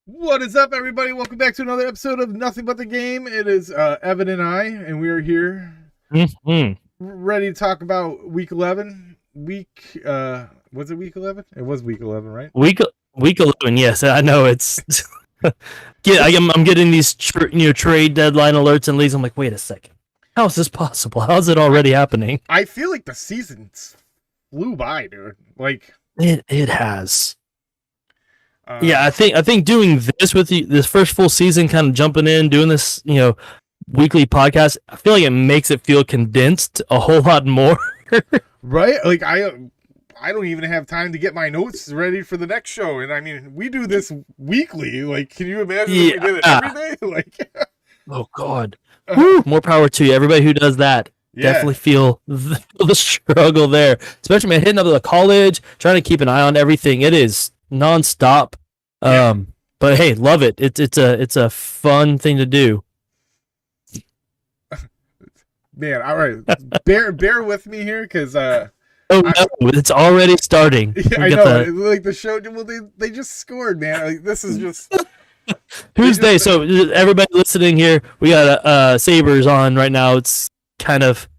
What is up, everybody? Welcome back to another episode of Nothing But the Game. It is Evan and I, and we are here Mm-hmm. ready to talk about Week 11. Was it Week 11? It was Week 11, right? Week 11. Yes, I know it's. I'm getting these trade deadline alerts and leagues. I'm like, wait a second, how is this possible? How is it already happening? I feel like the seasons flew by, dude. Like it has. Yeah, I think doing this with this first full season, kind of jumping in, doing this, weekly podcast, I feel like it makes it feel condensed a whole lot more. right? Like I don't even have time to get my notes ready for the next show, and I mean, we do this weekly. Like, can you imagine if we did it every day? Like, oh God, Woo, more power to you, everybody who does that. Yeah. Definitely feel the struggle there, especially man hitting up the college, trying to keep an eye on everything. It is nonstop. Yeah. But hey, love it. It's a fun thing to do. Man, all right, bear with me here, because it's already starting. Yeah, I know. Like the show, well, they just scored, man. Like, this is just Tuesday. So everybody listening here, we got Sabres on right now. It's kind of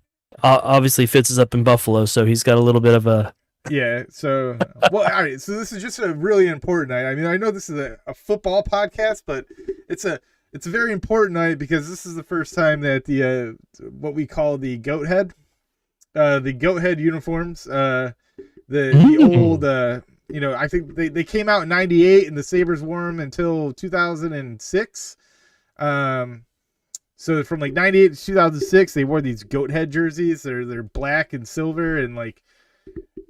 obviously Fitz is up in Buffalo, so he's got a little bit of a. Yeah, so all right, so this is just a really important night. I mean, I know this is a football podcast, but it's a very important night because this is the first time that the what we call the goat head uniforms, the old I think they came out in '98 and the Sabres wore them until 2006. So from like '98 to 2006, they wore these goat head jerseys. They're black and silver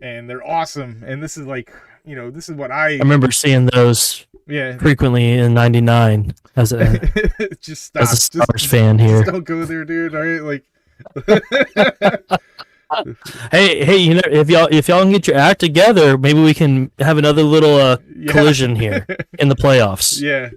and they're awesome. And this is like, this is what I remember seeing those frequently in '99 as a just stop. As a Stars fan here. Just don't go there, dude. All right, like hey, if y'all can get your act together, maybe we can have another little collision here in the playoffs. Yeah.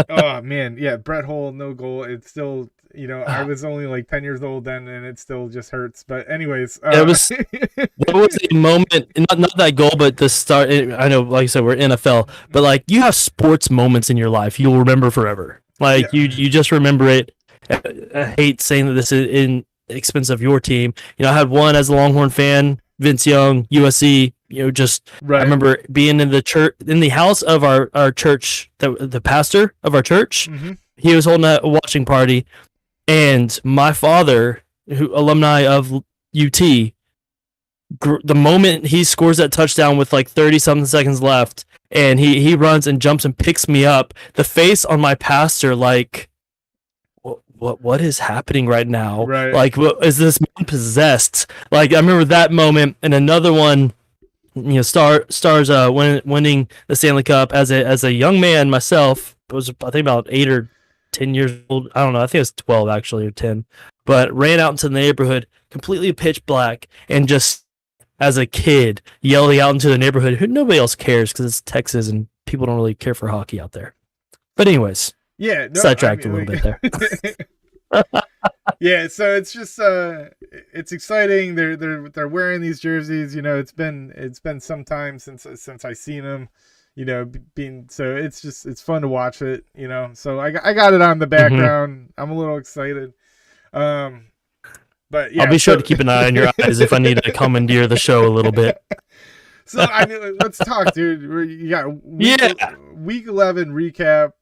Oh man, yeah. Brett Hull, no goal. It's still, I was only like 10 years old then, and it still just hurts. But anyways, there was a moment, not that goal, but the start. I know, like I said, we're NFL, but like you have sports moments in your life you'll remember forever. Like you just remember it. I hate saying that this is in expense of your team. I had one as a Longhorn fan, Vince Young, USC. Right. I remember being in the church, in the house of our church, the pastor of our church. Mm-hmm. He was holding a watching party, and my father, alumni of UT, the moment he scores that touchdown with like 30-something seconds left, and he runs and jumps and picks me up, the face on my pastor, like, what is happening right now? Right. Like, is this man possessed? Like, I remember that moment, and another one. Stars winning the Stanley Cup as a young man myself. I was, I think, about 8 or 10 years old. I don't know. I think it was 12 actually, or 10. But ran out into the neighborhood, completely pitch black, and just as a kid yelling out into the neighborhood. Who nobody else cares because it's Texas and people don't really care for hockey out there. But anyways, sidetracked a little bit there. Yeah, so it's just it's exciting. They're wearing these jerseys. It's been some time since I seen them. So it's fun to watch it. So I got it on the background. Mm-hmm. I'm a little excited. But yeah, I'll be sure to keep an eye on your eyes if I need to commandeer the show a little bit. So I mean, let's talk, dude. You got week 11 recap.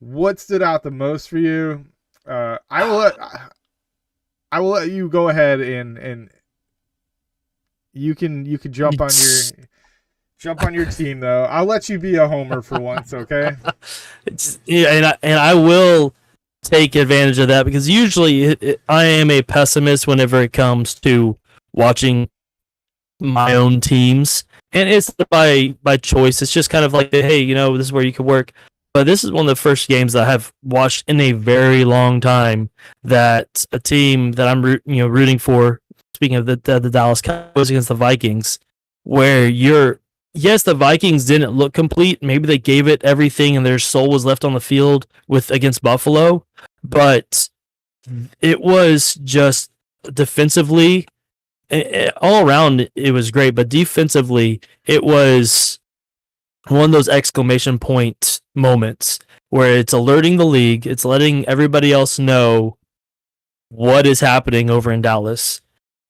What stood out the most for you? I will let you go ahead and you can jump on your team though. I'll let you be a homer for once, okay? And I will take advantage of that because usually I am a pessimist whenever it comes to watching my own teams, and it's by choice. It's just kind of like, hey, this is where you could work. But this is one of the first games that I have watched in a very long time that a team that I'm rooting for, speaking of the Dallas Cowboys against the Vikings, where the Vikings didn't look complete. Maybe they gave it everything and their soul was left on the field against Buffalo, but it was just defensively, all around it was great, but defensively it was one of those exclamation point moments where it's alerting the league, it's letting everybody else know what is happening over in Dallas.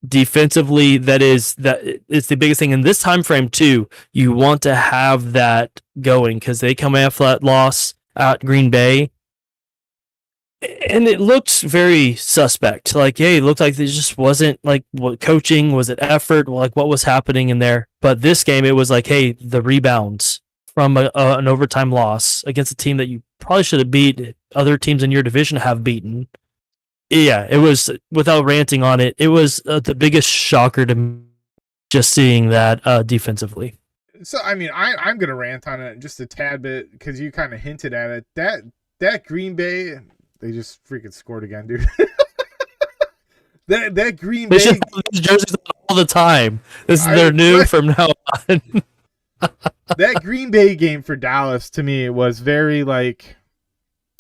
Defensively, that it's the biggest thing in this time frame too. You want to have that going because they come off that loss at Green Bay, and it looked very suspect. Like, hey, it looked like there just wasn't like what coaching, was it effort, like what was happening in there. But this game, it was like, hey, the rebounds from an overtime loss against a team that you probably should have beat. Other teams in your division have beaten. Yeah, it was, without ranting on it, it was the biggest shocker to me just seeing that defensively. So, I mean, I'm going to rant on it just a tad bit because you kind of hinted at it. That Green Bay, they just freaking scored again, dude. that Green Bay. They should have these jerseys all the time. This is their new from now on. That Green Bay game for Dallas, to me, was very like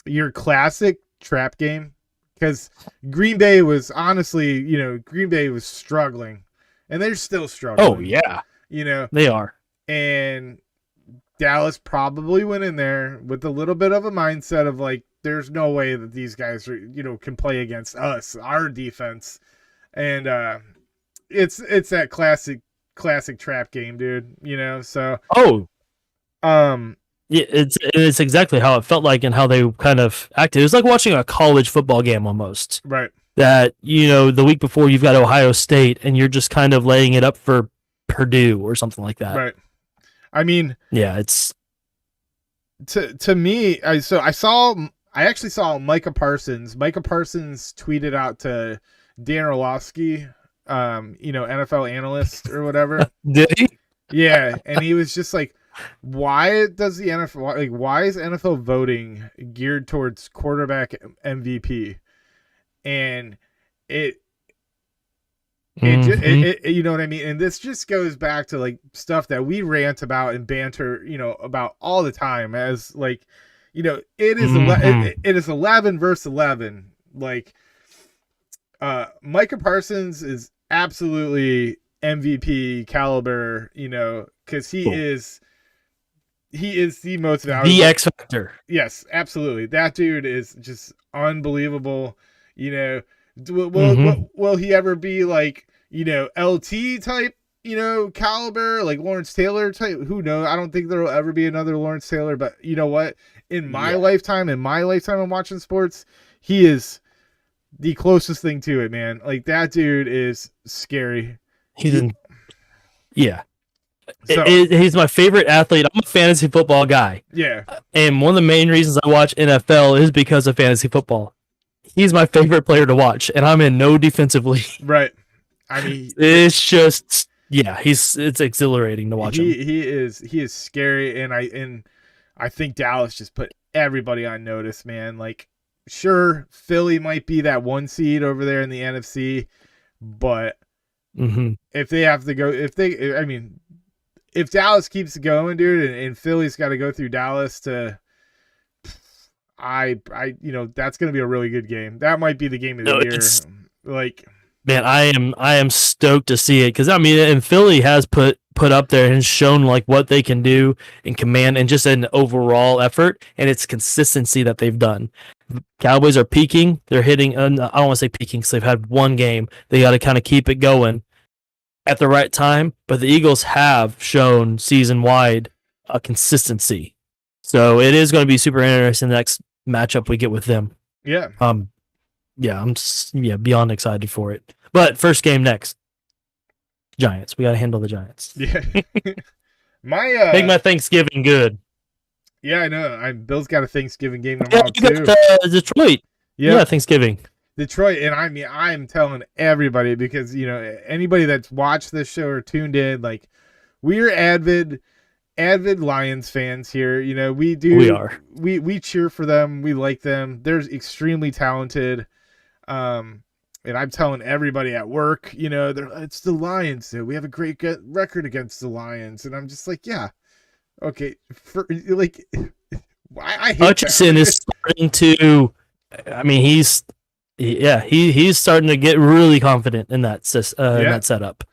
your classic trap game. Because Green Bay was honestly, Green Bay was struggling, and they're still struggling. Oh yeah, they are. And Dallas probably went in there with a little bit of a mindset of like, there's no way that these guys are, can play against us, our defense, and it's that classic trap game, dude. So yeah, it's exactly how it felt like and how they kind of acted. It was like watching a college football game almost. Right. That, the week before you've got Ohio State and you're just kind of laying it up for Purdue or something like that. Right. I mean, yeah, it's to me. I actually saw Micah Parsons. Micah Parsons tweeted out to Dan Orlovsky, NFL analyst or whatever. Did he? Yeah, and he was just like, why does the NFL why is NFL voting geared towards quarterback MVP? And it you know what I mean? And this just goes back to like stuff that we rant about and banter, about all the time as like, it is it is 11 versus 11. Like Micah Parsons is absolutely MVP caliber, because he is the most valuable. The X Factor. Yes, absolutely. That dude is just unbelievable. Will he ever be like, LT type, caliber, like Lawrence Taylor type? Who knows? I don't think there will ever be another Lawrence Taylor, but you know what? In my lifetime of watching sports, he is the closest thing to it, man. Like, that dude is scary. Yeah. He's my favorite athlete. I'm a fantasy football guy. Yeah. And one of the main reasons I watch NFL is because of fantasy football. He's my favorite player to watch, and I'm in no defensive league. Right. I mean, it's just, it's exhilarating to watch him. He is scary, and I think Dallas just put everybody on notice, man. Like, sure, Philly might be that one seed over there in the NFC, but if they have to go, if Dallas keeps going, dude, and Philly's got to go through Dallas to, that's going to be a really good game. That might be the game of the year. Like, man, I am stoked to see it because and Philly has put up there and shown like what they can do in command and just an overall effort, and it's consistency that they've done. Cowboys are peaking. They're hitting. I don't want to say peaking because they've had one game. They got to kind of keep it going at the right time. But the Eagles have shown season wide a consistency. So it is going to be super interesting the next matchup we get with them. Yeah. I'm beyond excited for it. But first game next. Giants. We got to handle the Giants. Yeah. Make my Thanksgiving good. Yeah, I know. Bill's got a Thanksgiving game tomorrow too. Detroit. Yeah, Thanksgiving. Detroit, and I'm telling everybody because anybody that's watched this show or tuned in, like, we're avid Lions fans here. We are. We cheer for them. We like them. They're extremely talented. And I'm telling everybody at work, it's the Lions. We have a great record against the Lions, and I'm just like, yeah, okay. I hate Hutchinson is starting to. He's starting to get really confident in that that setup.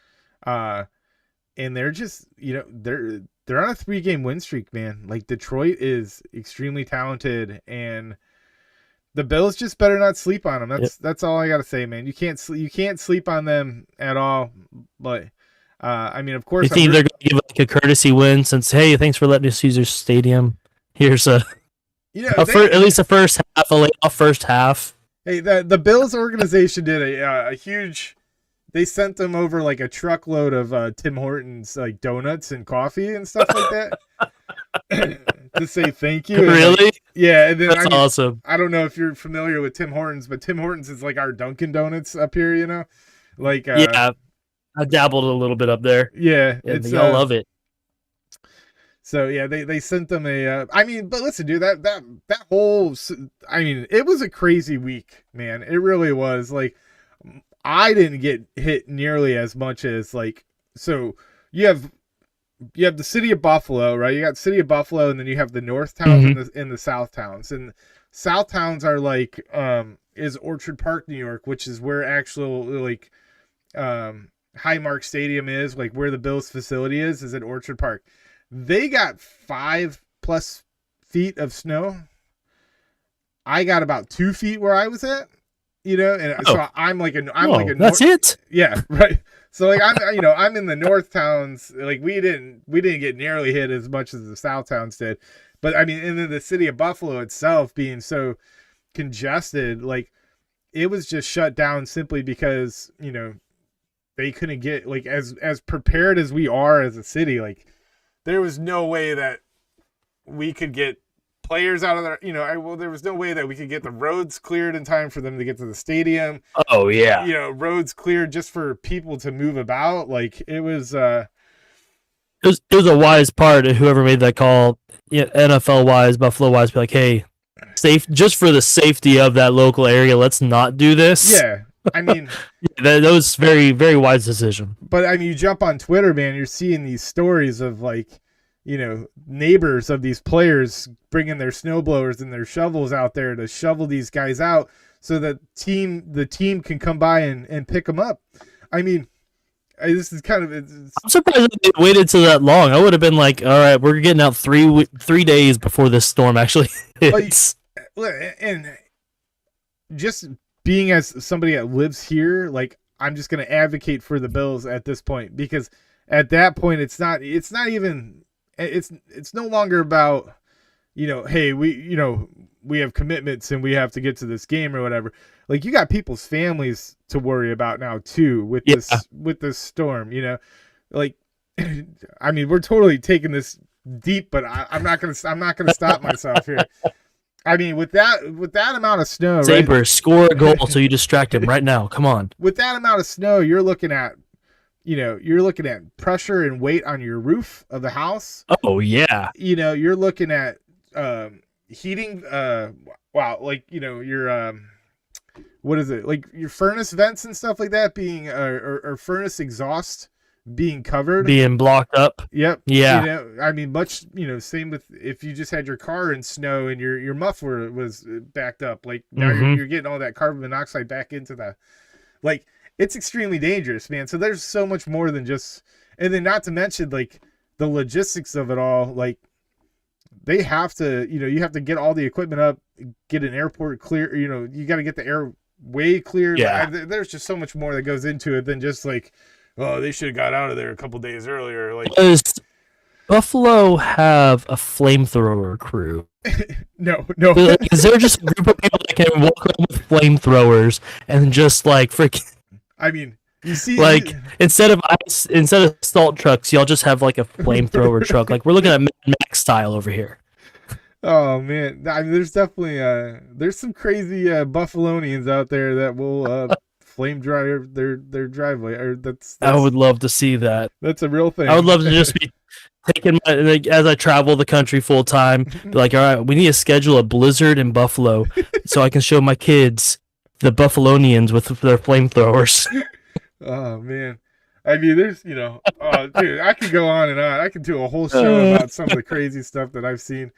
And they're just, they're they're on a 3-game win streak, man. Like Detroit is extremely talented, and the Bills just better not sleep on them. That's all I gotta say, man. You can't sleep on them at all. But I mean, of course, you think they're gonna give like a courtesy win since, hey, thanks for letting us use your stadium. Here's at least the first half, a layoff first half. Hey, the Bills organization did a huge. They sent them over like a truckload of Tim Hortons like donuts and coffee and stuff like that to say thank you. Really? Yeah, and then that's awesome. I don't know if you're familiar with Tim Hortons, but Tim Hortons is like our Dunkin' Donuts up here, you know? Like yeah, I dabbled a little bit up there. Yeah, it's I love it. So yeah, they sent them a. I mean, but listen, dude, that whole. I mean, it was a crazy week, man. It really was. Like, I didn't get hit nearly as much as like. So you have the city of Buffalo, right? You got city of Buffalo, and then you have the north towns and the south towns. And south towns are like is Orchard Park, New York, which is where actual like Highmark Stadium is, like where the Bills facility is at Orchard Park. They got 5+ feet of snow. I got about 2 feet where I was at, you know, and so I'm like a that's it. Yeah, right. So like I'm in the north towns. Like we didn't get nearly hit as much as the south towns did, but I mean, and then the city of Buffalo itself being so congested, like it was just shut down simply because they couldn't get like as prepared as we are as a city, like. There was no way that we could get players out of there. There was no way that we could get the roads cleared in time for them to get to the stadium. Oh yeah. Roads cleared just for people to move about. Like it was a wise part of whoever made that call, NFL wise, Buffalo wise, be like, hey, safe, just for the safety of that local area, let's not do this. Yeah. I mean, that was very, very wise decision. But I mean, you jump on Twitter, man, you're seeing these stories of like, neighbors of these players bringing their snowblowers and their shovels out there to shovel these guys out so that the team can come by and pick them up. I mean, this is kind of. I'm surprised they waited so that long. I would have been like, all right, we're getting out 3 days before this storm actually hits. And just. Being as somebody that lives here, like I'm just going to advocate for the Bills at this point, because at that point it's no longer about, hey, we have commitments and we have to get to this game or whatever. Like you got people's families to worry about now too with this storm, like, I mean, we're totally taking this deep, but I'm not going to stop myself here. I mean, with that amount of snow, Saber, right? Score a goal so you distract him right now. Come on. With that amount of snow, you're looking at pressure and weight on your roof of the house. Oh yeah. You're looking at heating. Your what is it? Like your furnace vents and stuff like that being or furnace exhaust being covered, being blocked up. Yep. Yeah. I mean, same with if you just had your car in snow and your muffler was backed up. Like now you're getting all that carbon monoxide back into the, like it's extremely dangerous, man. So there's so much more than just, and then not to mention like the logistics of it all. Like they have to, you have to get all the equipment up, get an airport clear. You got to get the airway cleared. Yeah. There's just so much more that goes into it than just like. Oh, they should have got out of there a couple days earlier. Like, does Buffalo have a flamethrower crew? No. Is there just a group of people that can walk around with flamethrowers and just like freaking? I mean, you see, like instead of salt trucks, y'all just have like a flamethrower truck. Like we're looking at Mad Max style over here. Oh man, I mean, there's definitely there's some crazy Buffalonians out there that will. Flame dry their driveway, or that's I would love to see that. That's a real thing. I would love to just be taking as I travel the country full time. Be like, all right, we need to schedule a blizzard in Buffalo so I can show my kids the Buffalonians with their flamethrowers. Oh man, I mean, there's dude, I could go on and on. I could do a whole show about some of the crazy stuff that I've seen.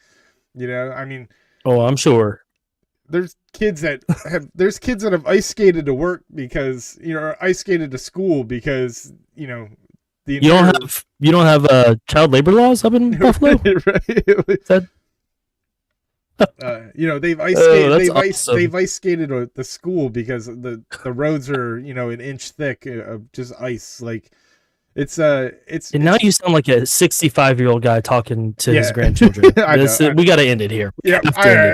I mean, oh, I'm sure. There's kids that have ice skated to work because or ice skated to school because the You don't have child labor laws up in Buffalo? Right. They've ice skated the school because the roads are an inch thick of just ice. Like and now you sound like a 65-year-old guy talking to his grandchildren. We got to end it here. Yeah,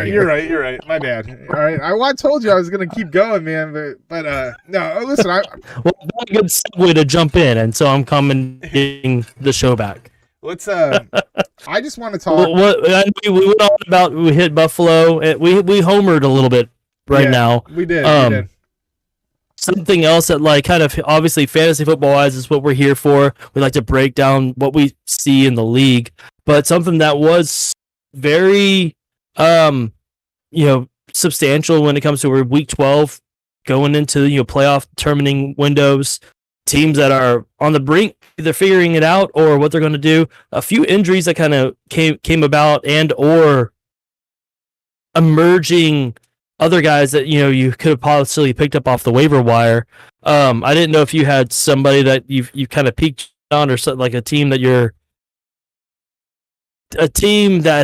you're right. My bad. All right, I told you I was gonna keep going, man, but no. Listen, well, that's a good segue to jump in, and so I'm commenting the show back. Let's. I just want to talk. We went on about we hit Buffalo. We homered a little bit now. We did. Something else that kind of obviously fantasy football wise is what we're here for. We like to break down what we see in the league, but something that was very substantial when it comes to week 12 going into playoff determining windows, teams that are on the brink either figuring it out or what they're going to do. A few injuries that kind of came about and or emerging other guys that you could have possibly picked up off the waiver wire. I didn't know if you had somebody that you've kind of peaked on, or something like a team that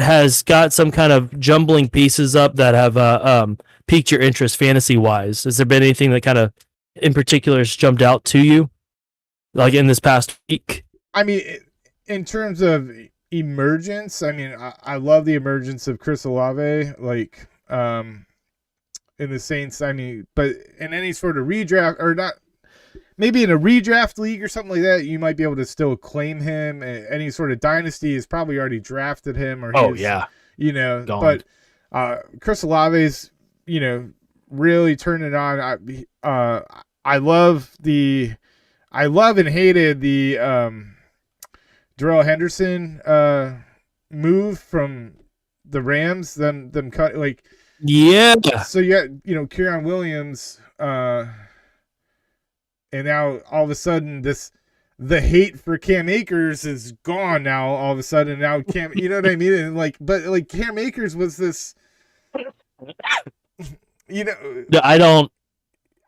has got some kind of jumbling pieces up that have piqued your interest fantasy wise. Has there been anything that kind of in particular has jumped out to you, like in this past week? I mean, in terms of emergence, I mean, I love the emergence of Chris Olave, in the Saints. I mean, but in any sort of redraft, or not, maybe in a redraft league or something like that, you might be able to still claim him. Any sort of dynasty has probably already drafted him, or gone. But Chris Olave's really turning on. I love and hated the Darrell Henderson move from the Rams. Them cut So you got Kieran Williams, and now all of a sudden the hate for Cam Akers is gone. Now all of a sudden Cam, you know what I mean? And but Cam Akers was this, I know.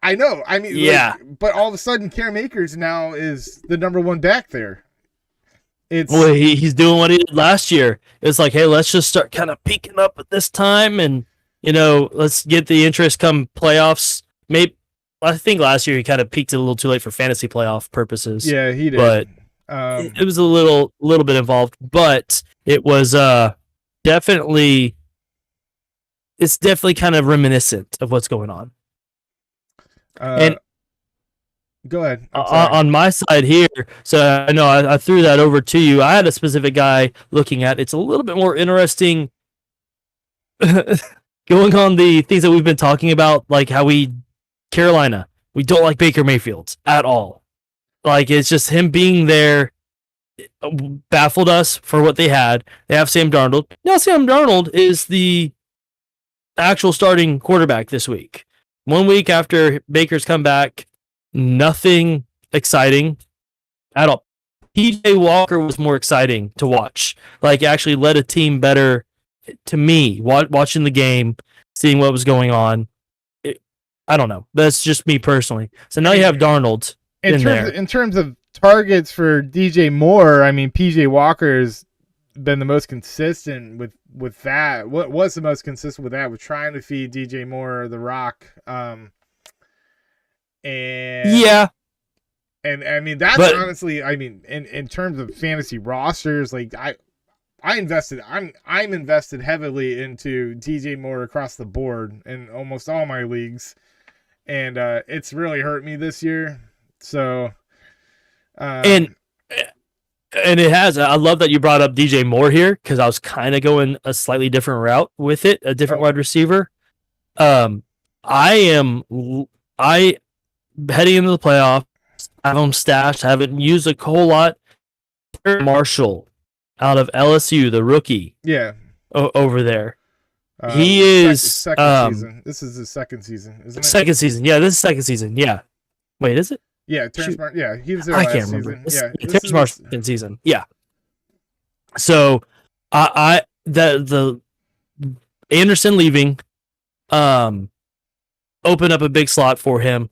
I mean, but all of a sudden Cam Akers now is the number one back there. He's doing what he did last year. It's like, hey, let's just start kind of peaking up at this time, and let's get the interest come playoffs. Maybe I think last year he kind of peaked it a little too late for fantasy playoff purposes. Yeah, he did. But it was a little bit involved, but it was definitely kind of reminiscent of what's going on. And go ahead. On my side here, so I know I threw that over to you. I had a specific guy looking at. It's a little bit more interesting going on the things that we've been talking about, like how Carolina, we don't like Baker Mayfield at all. Like, it's just him being there baffled us for what they had. They have Sam Darnold. Now Sam Darnold is the actual starting quarterback this week. 1 week after Baker's come back, nothing exciting at all. PJ Walker was more exciting to watch. Like, actually led a team better to me, watching the game, seeing what was going on. I don't know. That's just me personally. So now you have Darnold in terms of targets for DJ Moore. I mean, PJ Walker's been the most consistent with that. What was the most consistent with that? With trying to feed DJ Moore the rock. And I mean, that's honestly, I mean, in terms of fantasy rosters, like I'm invested heavily into DJ Moore across the board in almost all my leagues, and it's really hurt me this year. So, and it has. I love that you brought up DJ Moore here, because I was kind of going a slightly different route with it, a different wide receiver. I heading into the playoffs, I have him stashed. I haven't used a whole lot. Marshall out of LSU, the rookie. Yeah. Over there. He is second season. This is his second season, isn't it? Second season. Yeah, this is second season. Yeah. Wait, is it? Yeah, he was there last can't remember. Season. Terrence Marshall second season. Yeah. So the Anderson leaving opened up a big slot for him.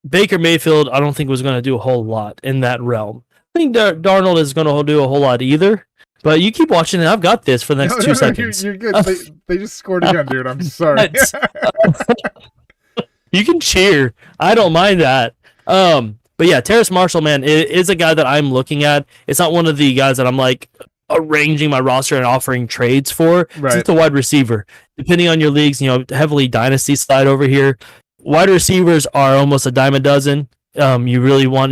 Baker Mayfield, I don't think was going to do a whole lot in that realm. think Darnold is going to do a whole lot either. But you keep watching, and I've got this for the next 2 seconds. You're good. They just scored again, dude. I'm sorry. You can cheer. I don't mind that. But yeah, Terrace Marshall, man, is a guy that I'm looking at. It's not one of the guys that I'm like arranging my roster and offering trades for. Right. It's a wide receiver. Depending on your leagues, heavily dynasty side over here. Wide receivers are almost a dime a dozen. You really want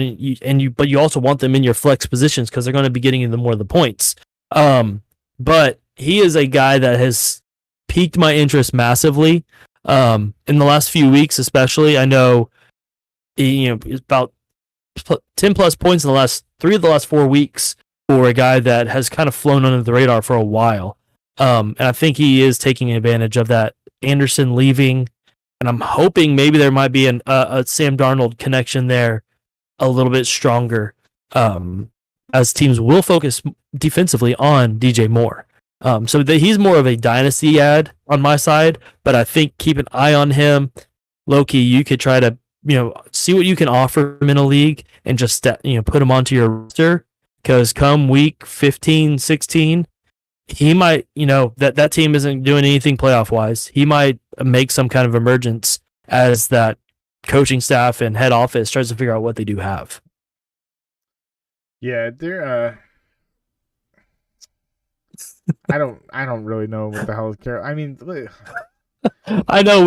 but you also want them in your flex positions because they're going to be getting you more of the points. But he is a guy that has piqued my interest massively. In the last few weeks, especially, I know, it's about 10 plus points in the last 3 of the last 4 weeks for a guy that has kind of flown under the radar for a while. And I think he is taking advantage of that Anderson leaving. And I'm hoping maybe there might be a Sam Darnold connection there a little bit stronger, as teams will focus defensively on DJ Moore. So he's more of a dynasty ad on my side, but I think keep an eye on him. Low-key, you could try to see what you can offer him in a league and just put him onto your roster, because come week 15, 16, he might, that team isn't doing anything playoff-wise. He might make some kind of emergence as that coaching staff and head office tries to figure out what they do have. Yeah, they're I don't really know what the hell is care. I mean, I know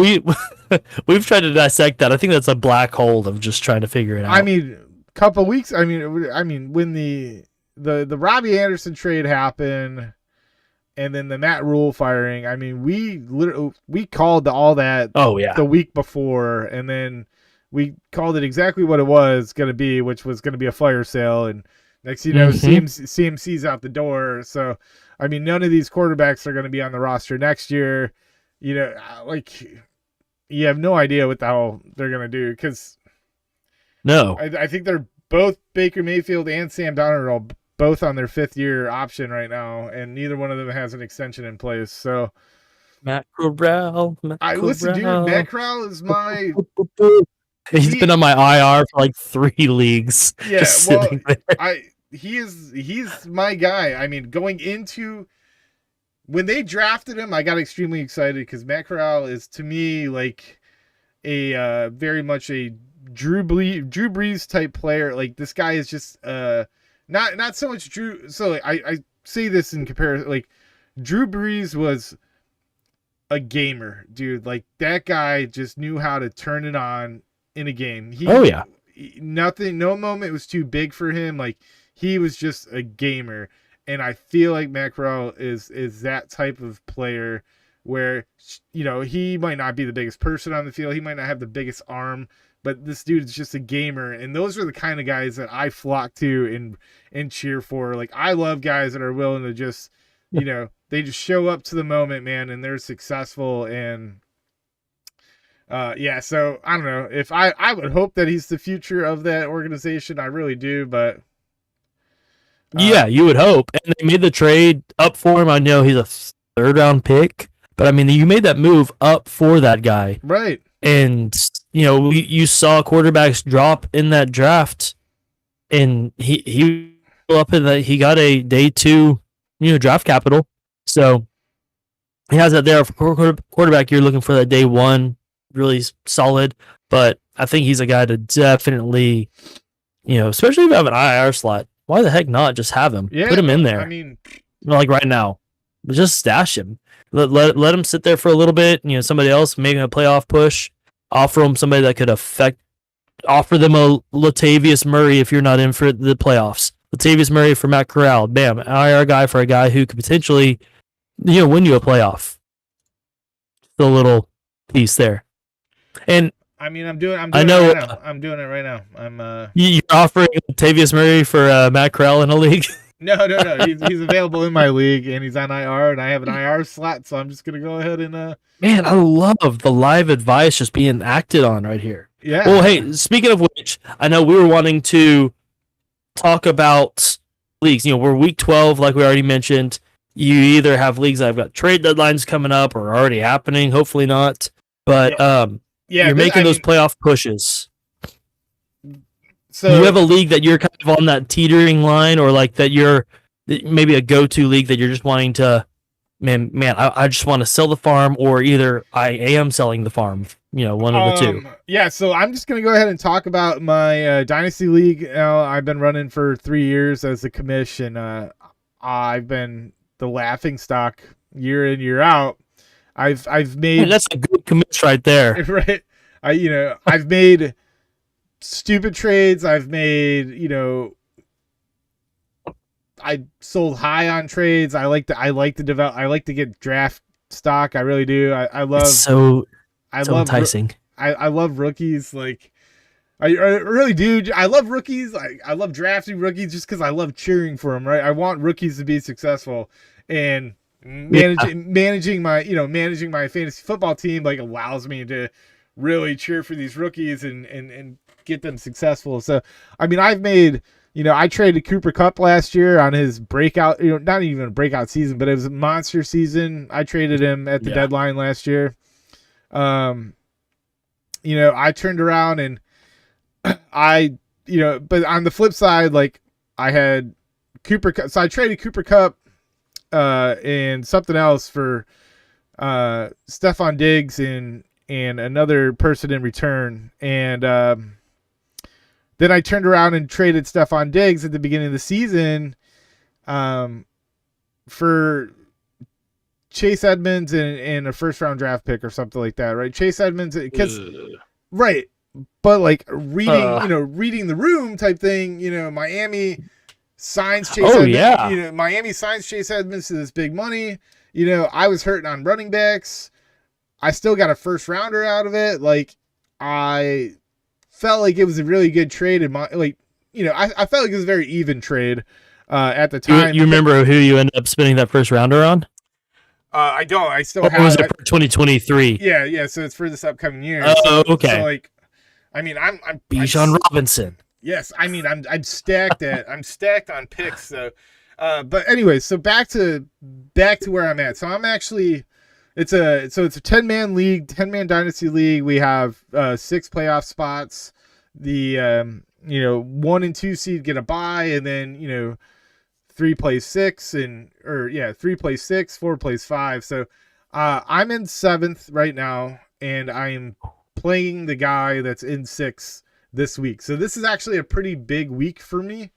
we've tried to dissect that. I think that's a black hole of just trying to figure it out. I mean, couple weeks. I mean, when the Robbie Anderson trade happened, and then the Matt Rule firing. I mean, we called all that. Oh yeah. The week before, and then we called it exactly what it was going to be, which was going to be a fire sale. And next, CMC's out the door. So, I mean, none of these quarterbacks are going to be on the roster next year. Like, you have no idea what the hell they're going to do, because no, I think they're both Baker Mayfield and Sam Darnold both on their 5th-year option right now, and neither one of them has an extension in place. So, Matt Corral. Listen, dude, Matt Corral is my. He's been on my IR for like 3 leagues. Yeah, well, he's my guy. I mean, going into when they drafted him, I got extremely excited because Matt Corral is, to me, like a very much a Drew Brees type player. Like, this guy is just not so much Drew. So I say this in comparison. Like, Drew Brees was a gamer, dude. Like, that guy just knew how to turn it on in a game. No moment was too big for him. Like, he was just a gamer. And I feel like Matt Corral is that type of player where, he might not be the biggest person on the field. He might not have the biggest arm, but this dude is just a gamer. And those are the kind of guys that I flock to and cheer for. Like, I love guys that are willing to just, they just show up to the moment, man, and they're successful. And so I don't know if I would hope that he's the future of that organization. I really do, but yeah, you would hope. And they made the trade up for him. I know he's a 3rd-round pick, but I mean, you made that move up for that guy, right? And you saw quarterbacks drop in that draft, and he up in that he got a day 2, draft capital. So he has that there for quarterback. You're looking for that day 1. Really solid, but I think he's a guy to definitely, especially if you have an IR slot, why the heck not just have him? Yeah, put him in there. I mean, like right now, just stash him. Let him sit there for a little bit. Somebody else making a playoff push. Offer him somebody that could offer them a Latavius Murray if you're not in for the playoffs. Latavius Murray for Matt Corral. Bam, IR guy for a guy who could potentially, win you a playoff. Just a little piece there. And I mean, I'm doing it right now. You're offering Latavius Murray for Matt Corral in a league? No. He's available in my league, and he's on IR, and I have an IR slot, so I'm just gonna go ahead and. Man, I love the live advice just being acted on right here. Yeah. Well, hey, speaking of which, I know we were wanting to talk about leagues. We're week 12, like we already mentioned. You either have leagues that have got trade deadlines coming up or already happening. Hopefully not, but you're making those playoff pushes. Do you have a league that you're kind of on that teetering line, or like that you're maybe a go-to league that you're just wanting to, man, I just want to sell the farm, or either I am selling the farm, one of the two. Yeah, so I'm just going to go ahead and talk about my Dynasty League. I've been running for 3 years as a commission. I've been the laughing stock year in, year out. I've made... That's a good commission right there. Right. I've made stupid trades. I've made, I sold high on trades. I like to get draft stock. I really do. I love it's so enticing. I love rookies. Like I really do. I love rookies. I love drafting rookies just because I love cheering for them. Right. I want rookies to be successful, and managing my fantasy football team like allows me to really cheer for these rookies and get them successful. So I mean, I've made. I traded Cooper Kupp last year on his breakout, not even a breakout season, but it was a monster season. I traded him at the deadline last year. I turned around and but on the flip side, like I had Cooper Kupp. So I traded Cooper Kupp and something else for Stephon Diggs and another person in return. And then I turned around and traded Stephon Diggs at the beginning of the season for Chase Edmonds and a first-round draft pick or something like that, right? Chase Edmonds, because right, but like reading the room type thing, Miami signs Chase Edmonds. Yeah. Miami signs Chase Edmonds to this big money. I was hurting on running backs. I still got a first-rounder out of it. Like, I felt like it was a really good trade. I felt like it was a very even trade at the time. You remember who you ended up spending that first rounder on? I don't. I still have. Or was it for 2023? Yeah. So it's for this upcoming year. Oh, okay. So like, I mean, I'm Bijan Robinson. Yes, I mean, I'm stacked on picks. So, but anyway, so back to where I'm at. So I'm actually. It's a 10-man league, 10-man dynasty league. We have 6 playoff spots. The 1 and 2 seed get a bye, and then 3 plays 6, 3 plays 6, 4 plays 5. So I'm in 7th right now, and I am playing the guy that's in 6th this week. So this is actually a pretty big week for me.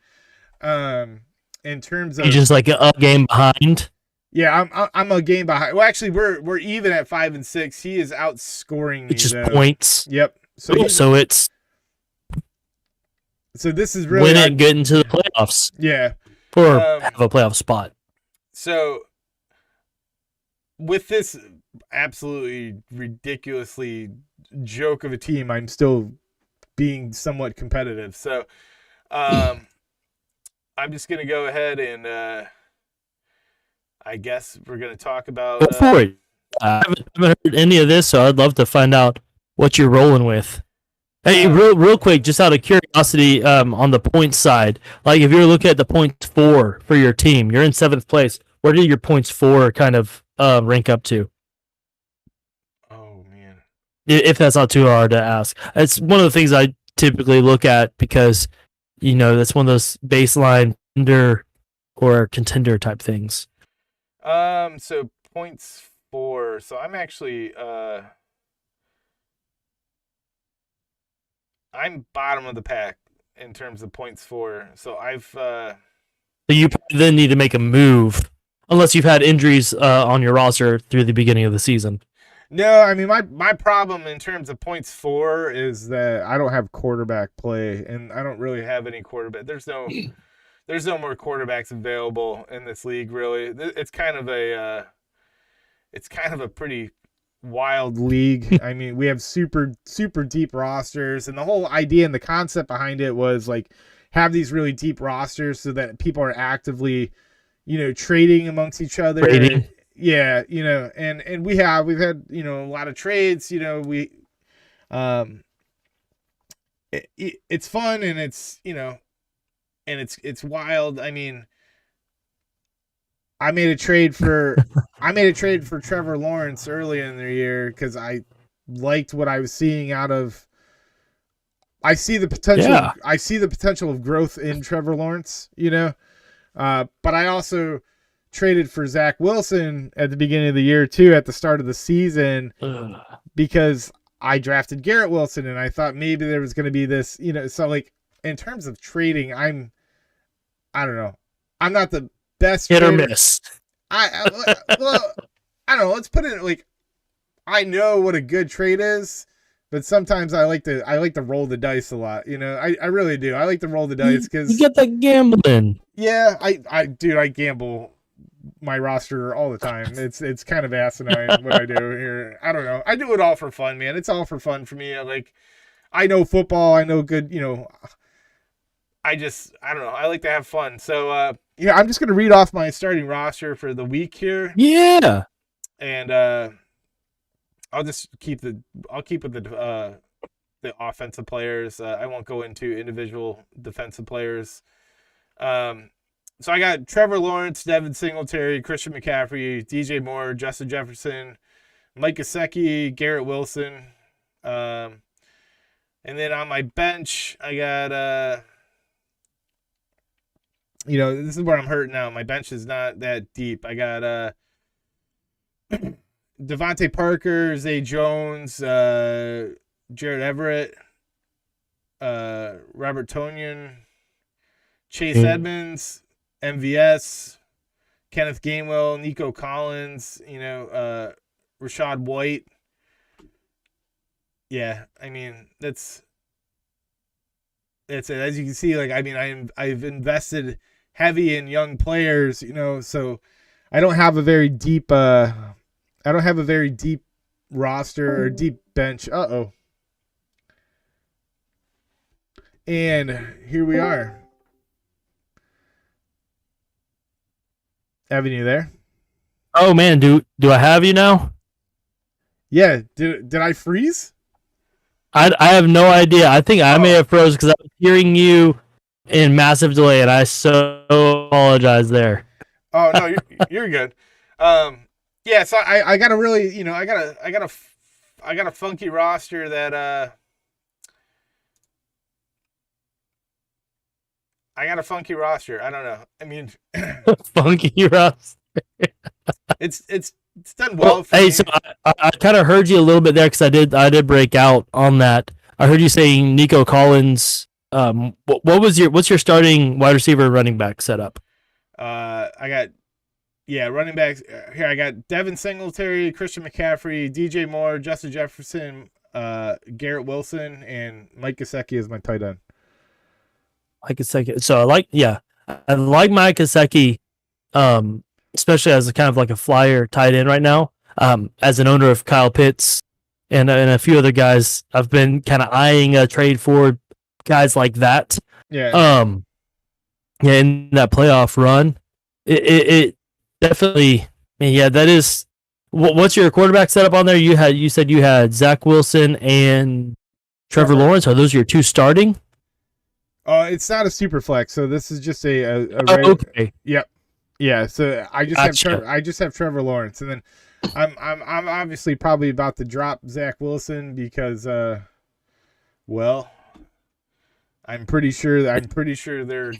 In terms of, you're just like a game behind. Yeah, I'm a game behind. Well, actually, we're even at 5 and 6. He is outscoring me. It's just points. Yep. So this is really win it, get into the playoffs. Yeah. Or have a playoff spot. So with this absolutely ridiculously joke of a team, I'm still being somewhat competitive. So I'm just gonna go ahead and. I guess we're going to talk about... Before it. I haven't heard any of this, so I'd love to find out what you're rolling with. Hey, real quick, just out of curiosity, on the points side, like if you're looking at the points for your team, you're in 7th place. Where do your points for kind of rank up to? Oh, man. If that's not too hard to ask. It's one of the things I typically look at because, that's one of those baseline contender or contender type things. So points for, so I'm actually, I'm bottom of the pack in terms of points for, so so you then need to make a move, unless you've had injuries, on your roster through the beginning of the season. No, I mean, my problem in terms of points for is that I don't have quarterback play, and I don't really have any quarterback. There's no more quarterbacks available in this league, really. It's kind of a pretty wild league. I mean, we have super, super deep rosters, and the whole idea and the concept behind it was like have these really deep rosters so that people are actively, trading amongst each other. Trading. Yeah, and we've had, a lot of trades, it's fun and it's, and it's wild. I mean, I made a trade for Trevor Lawrence early in the year because I liked what I was seeing out of I see the potential. Yeah. I see the potential of growth in Trevor Lawrence. But I also traded for Zach Wilson at the beginning of the year too, at the start of the season, because I drafted Garrett Wilson and I thought maybe there was going to be this, so like in terms of trading, I don't know. I'm not the best hit trader. or miss. I don't know. Let's put it like, I know what a good trade is, but sometimes I like to roll the dice a lot. I really do. I like to roll the dice because you get that gambling. Yeah, I gamble my roster all the time. It's kind of asinine what I do here. I don't know. I do it all for fun, man. It's all for fun for me. I know football. I know good. I don't know. I like to have fun. So I'm just gonna read off my starting roster for the week here. Yeah. And I'll just keep with the offensive players. I won't go into individual defensive players. So I got Trevor Lawrence, Devin Singletary, Christian McCaffrey, DJ Moore, Justin Jefferson, Mike Gesicki, Garrett Wilson. And then on my bench, I got, this is where I'm hurting now. My bench is not that deep. I got Devontae Parker, Zay Jones, Jared Everett, Robert Tonyan, Chase Edmonds, MVS, Kenneth Gainwell, Nico Collins, Rashad White. Yeah, I mean that's it. As you can see, I've invested heavy in young players, so I don't have a very deep roster or deep bench. And here we are. Evan, you there? Oh man, do I have you now? Yeah. Did I freeze? I have no idea. I think I may have froze because I was hearing you in massive delay, and I so apologize there. Oh no, you're good. Yeah. So I got a really, I got a funky roster that I got a funky roster. I don't know. I mean, funky roster. It's done well for me. So I kind of heard you a little bit there because I did break out on that. I heard you saying Nico Collins. What's your starting wide receiver running back setup? I got running backs here. I got Devin Singletary, Christian McCaffrey, DJ Moore, Justin Jefferson, Garrett Wilson, and Mike Gesicki is my tight end. Mike Gesicki. So I like Mike Gesicki, especially as a kind of like a flyer tight end right now. As an owner of Kyle Pitts and a few other guys, I've been kind of eyeing a trade for guys like that. Yeah. In that playoff run, it definitely. Yeah, that is. What's your quarterback setup on there? You said you had Zach Wilson and Trevor Lawrence. Are those your two starting? It's not a super flex, so this is just a okay. Yep. Yeah, so I just have Trevor Lawrence, and then I'm obviously probably about to drop Zach Wilson because I'm pretty sure they're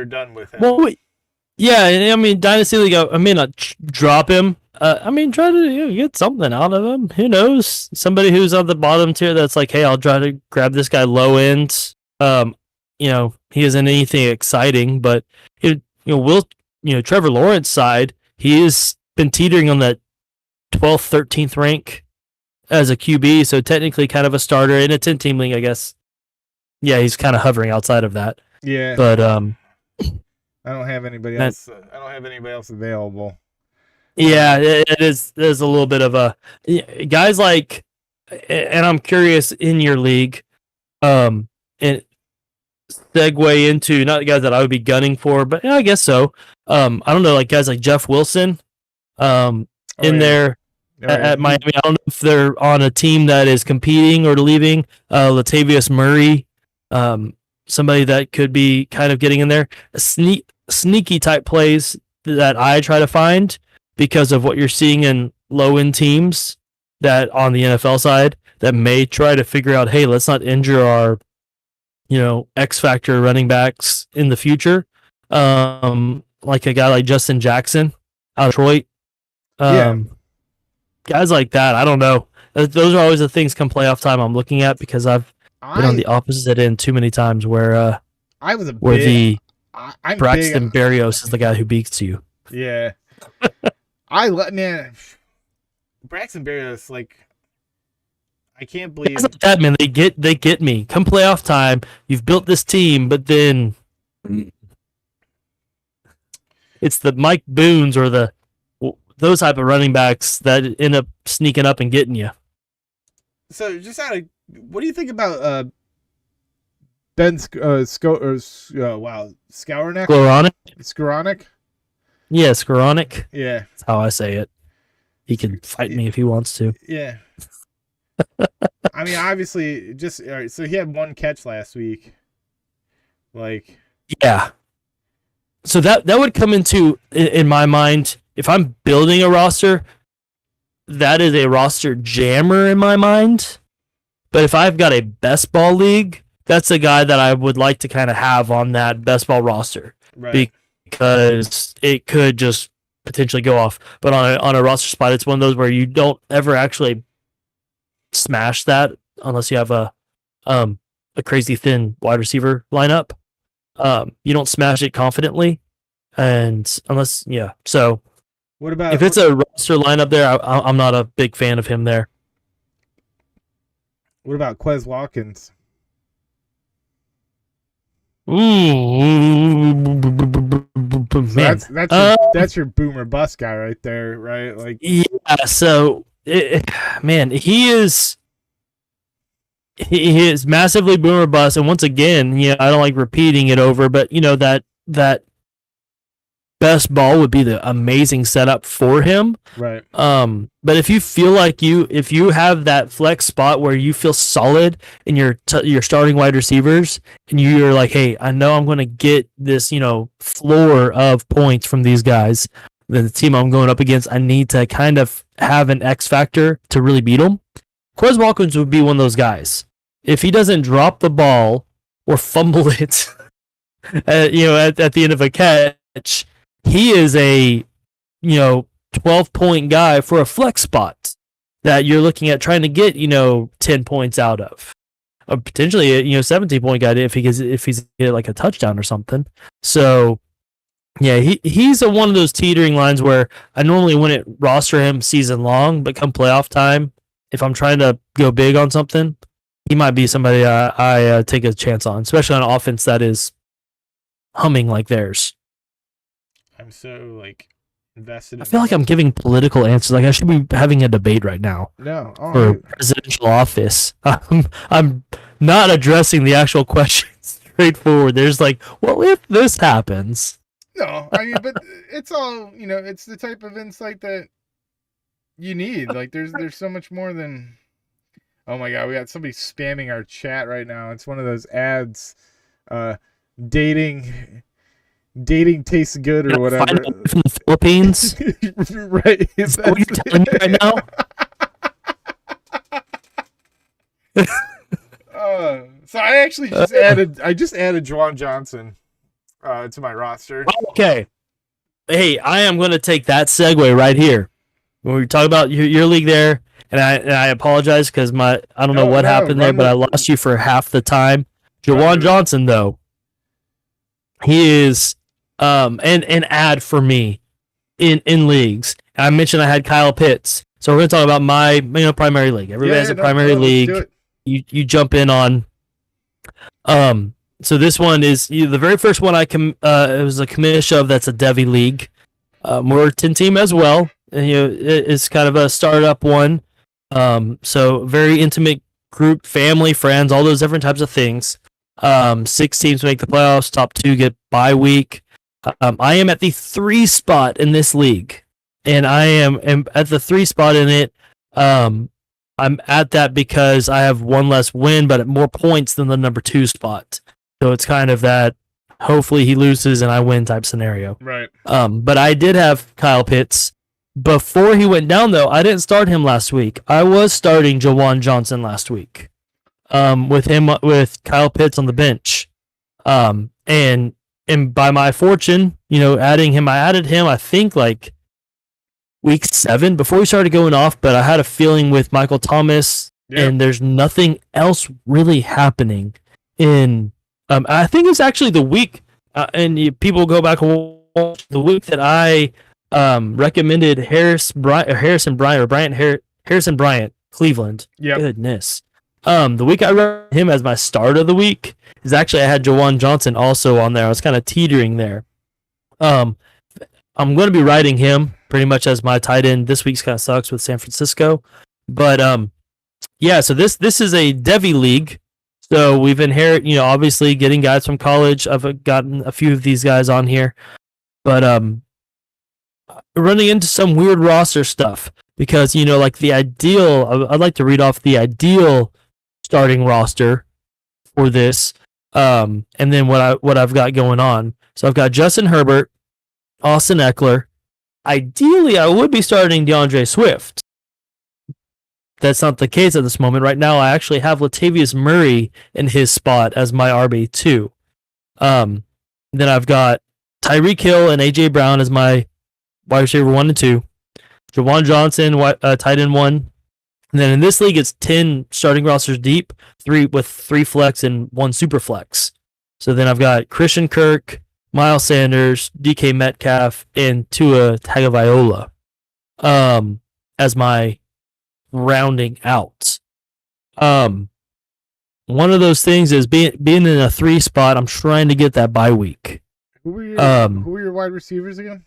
done with him. Well, yeah, I mean Dynasty League, I may not drop him. I mean try to get something out of him. Who knows? Somebody who's on the bottom tier that's like, hey, I'll try to grab this guy low end. He isn't anything exciting, but Trevor Lawrence side, he has been teetering on that 12th, 13th rank as a QB, so technically kind of a starter in a 10-team league, I guess. Yeah, he's kind of hovering outside of that. Yeah. But I don't have anybody else. I don't have anybody else available. Yeah, it is. There's a little bit of a guys like, and I'm curious in your league, and segue into not the guys that I would be gunning for, but I guess so. I don't know, like guys like Jeff Wilson, there at Miami. I don't know if they're on a team that is competing or leaving. Latavius Murray, somebody that could be kind of getting in there. Sneaky type plays that I try to find because of what you're seeing in low end teams that on the NFL side that may try to figure out, hey, let's not injure our X factor running backs in the future. Like a guy like Justin Jackson out of Detroit. Guys like that, I don't know. Those are always the things come playoff time I'm looking at because I've been on the opposite end too many times where I'm Braxton Berrios is the guy who beats you. Yeah. Braxton Berrios, like, I can't believe like that, man. They get me. Come playoff time, you've built this team, but then it's the Mike Boones or those type of running backs that end up sneaking up and getting you. So, what do you think about Ben Skowronek? Skowronek? Yeah, Skowronek. Yeah. That's how I say it. He can fight me if he wants to. Yeah. I mean, obviously, all right, so he had one catch last week. Like, yeah. So that would come into, in my mind, if I'm building a roster, that is a roster jammer in my mind. But if I've got a best ball league, that's a guy that I would like to kind of have on that best ball roster. Right. Because it could just potentially go off. But on a roster spot, it's one of those where you don't ever actually smash that unless you have a crazy thin wide receiver lineup. You don't smash it confidently, and so what about if it's a roster lineup there? I'm not a big fan of him there. What about Quez Watkins? Ooh, man, that's your boomer bust guy right there, right? Like, yeah. So, man, he is massively boomer bust, and once again, I don't like repeating it over, but that best ball would be the amazing setup for him. Right. But if you feel like if you have that flex spot where you feel solid in your starting wide receivers, and you're like, hey, I know I'm going to get this, floor of points from these guys, then the team I'm going up against, I need to kind of have an X factor to really beat them. Quez Watkins would be one of those guys. If he doesn't drop the ball or fumble it, at the end of a catch, he is a 12-point guy for a flex spot that you're looking at trying to get 10 points out of, or potentially a 17-point guy if he's like a touchdown or something. So yeah, he's one of those teetering lines where I normally wouldn't roster him season long, but come playoff time, if I'm trying to go big on something, he might be somebody I take a chance on, especially on an offense that is humming like theirs. I'm so invested. I feel like I'm giving political answers. Like I should be having a debate right now. No, for presidential office. I'm not addressing the actual question straightforward. There's well, if this happens. No, I mean, but it's all it's the type of insight that you need. Like there's so much more than. Oh my god, we got somebody spamming our chat right now. It's one of those ads, dating tastes good or whatever. From the Philippines, right? Is that what you're telling me right now? So I actually just added Juwan Johnson to my roster. Okay. Hey, I am going to take that segue right here. When we talk about your league there, and I apologize because I don't know what happened there, but I lost you for half the time. Juwan Johnson, though, he is an ad for me in leagues. I mentioned I had Kyle Pitts, so we're going to talk about my primary league. Everybody has a primary league. You jump in on. So this one is the very first one it was a commish of that's a Devy league. We're a 10 team as well. And, it's kind of a startup one. So very intimate group, family, friends, all those different types of things. 6 teams make the playoffs. Top 2 get bye week. I am at the 3 spot in this league, and I am at the 3 spot in it. I'm at that because I have 1 less win, but at more points than the number 2 spot. So it's kind of that hopefully he loses and I win type scenario. Right. But I did have Kyle Pitts. Before he went down, though, I didn't start him last week. I was starting Juwan Johnson last week. with Kyle Pitts on the bench. And by my fortune, I added him, I think like week 7 before he started going off, but I had a feeling with Michael Thomas, and there's nothing else really happening in. I think it's actually the week, and people go back and watch the week that I recommended Harrison Bryant, Cleveland. Yeah. Goodness. The week I read him as my start of the week is actually I had Jawan Johnson also on there. I was kind of teetering there. I'm going to be riding him pretty much as my tight end. This week's kind of sucks with San Francisco, but yeah. So this is a Devy league. So we've inherited, obviously getting guys from college. I've gotten a few of these guys on here, but running into some weird roster stuff because like the ideal. I'd like to read off the ideal starting roster for this, and then what I've got going on. So I've got Justin Herbert, Austin Eckler. Ideally, I would be starting DeAndre Swift. That's not the case at this moment. Right now, I actually have Latavius Murray in his spot as my RB2. Then I've got Tyreek Hill and A.J. Brown as my wide receiver 1 and 2. Jawan Johnson, tight end 1. And then in this league, it's 10 starting rosters deep, 3 flex and 1 super flex. So then I've got Christian Kirk, Miles Sanders, DK Metcalf, and Tua Tagovailoa as my rounding out. One of those things is being in a 3 spot. I'm trying to get that bye week. Who were your wide receivers again?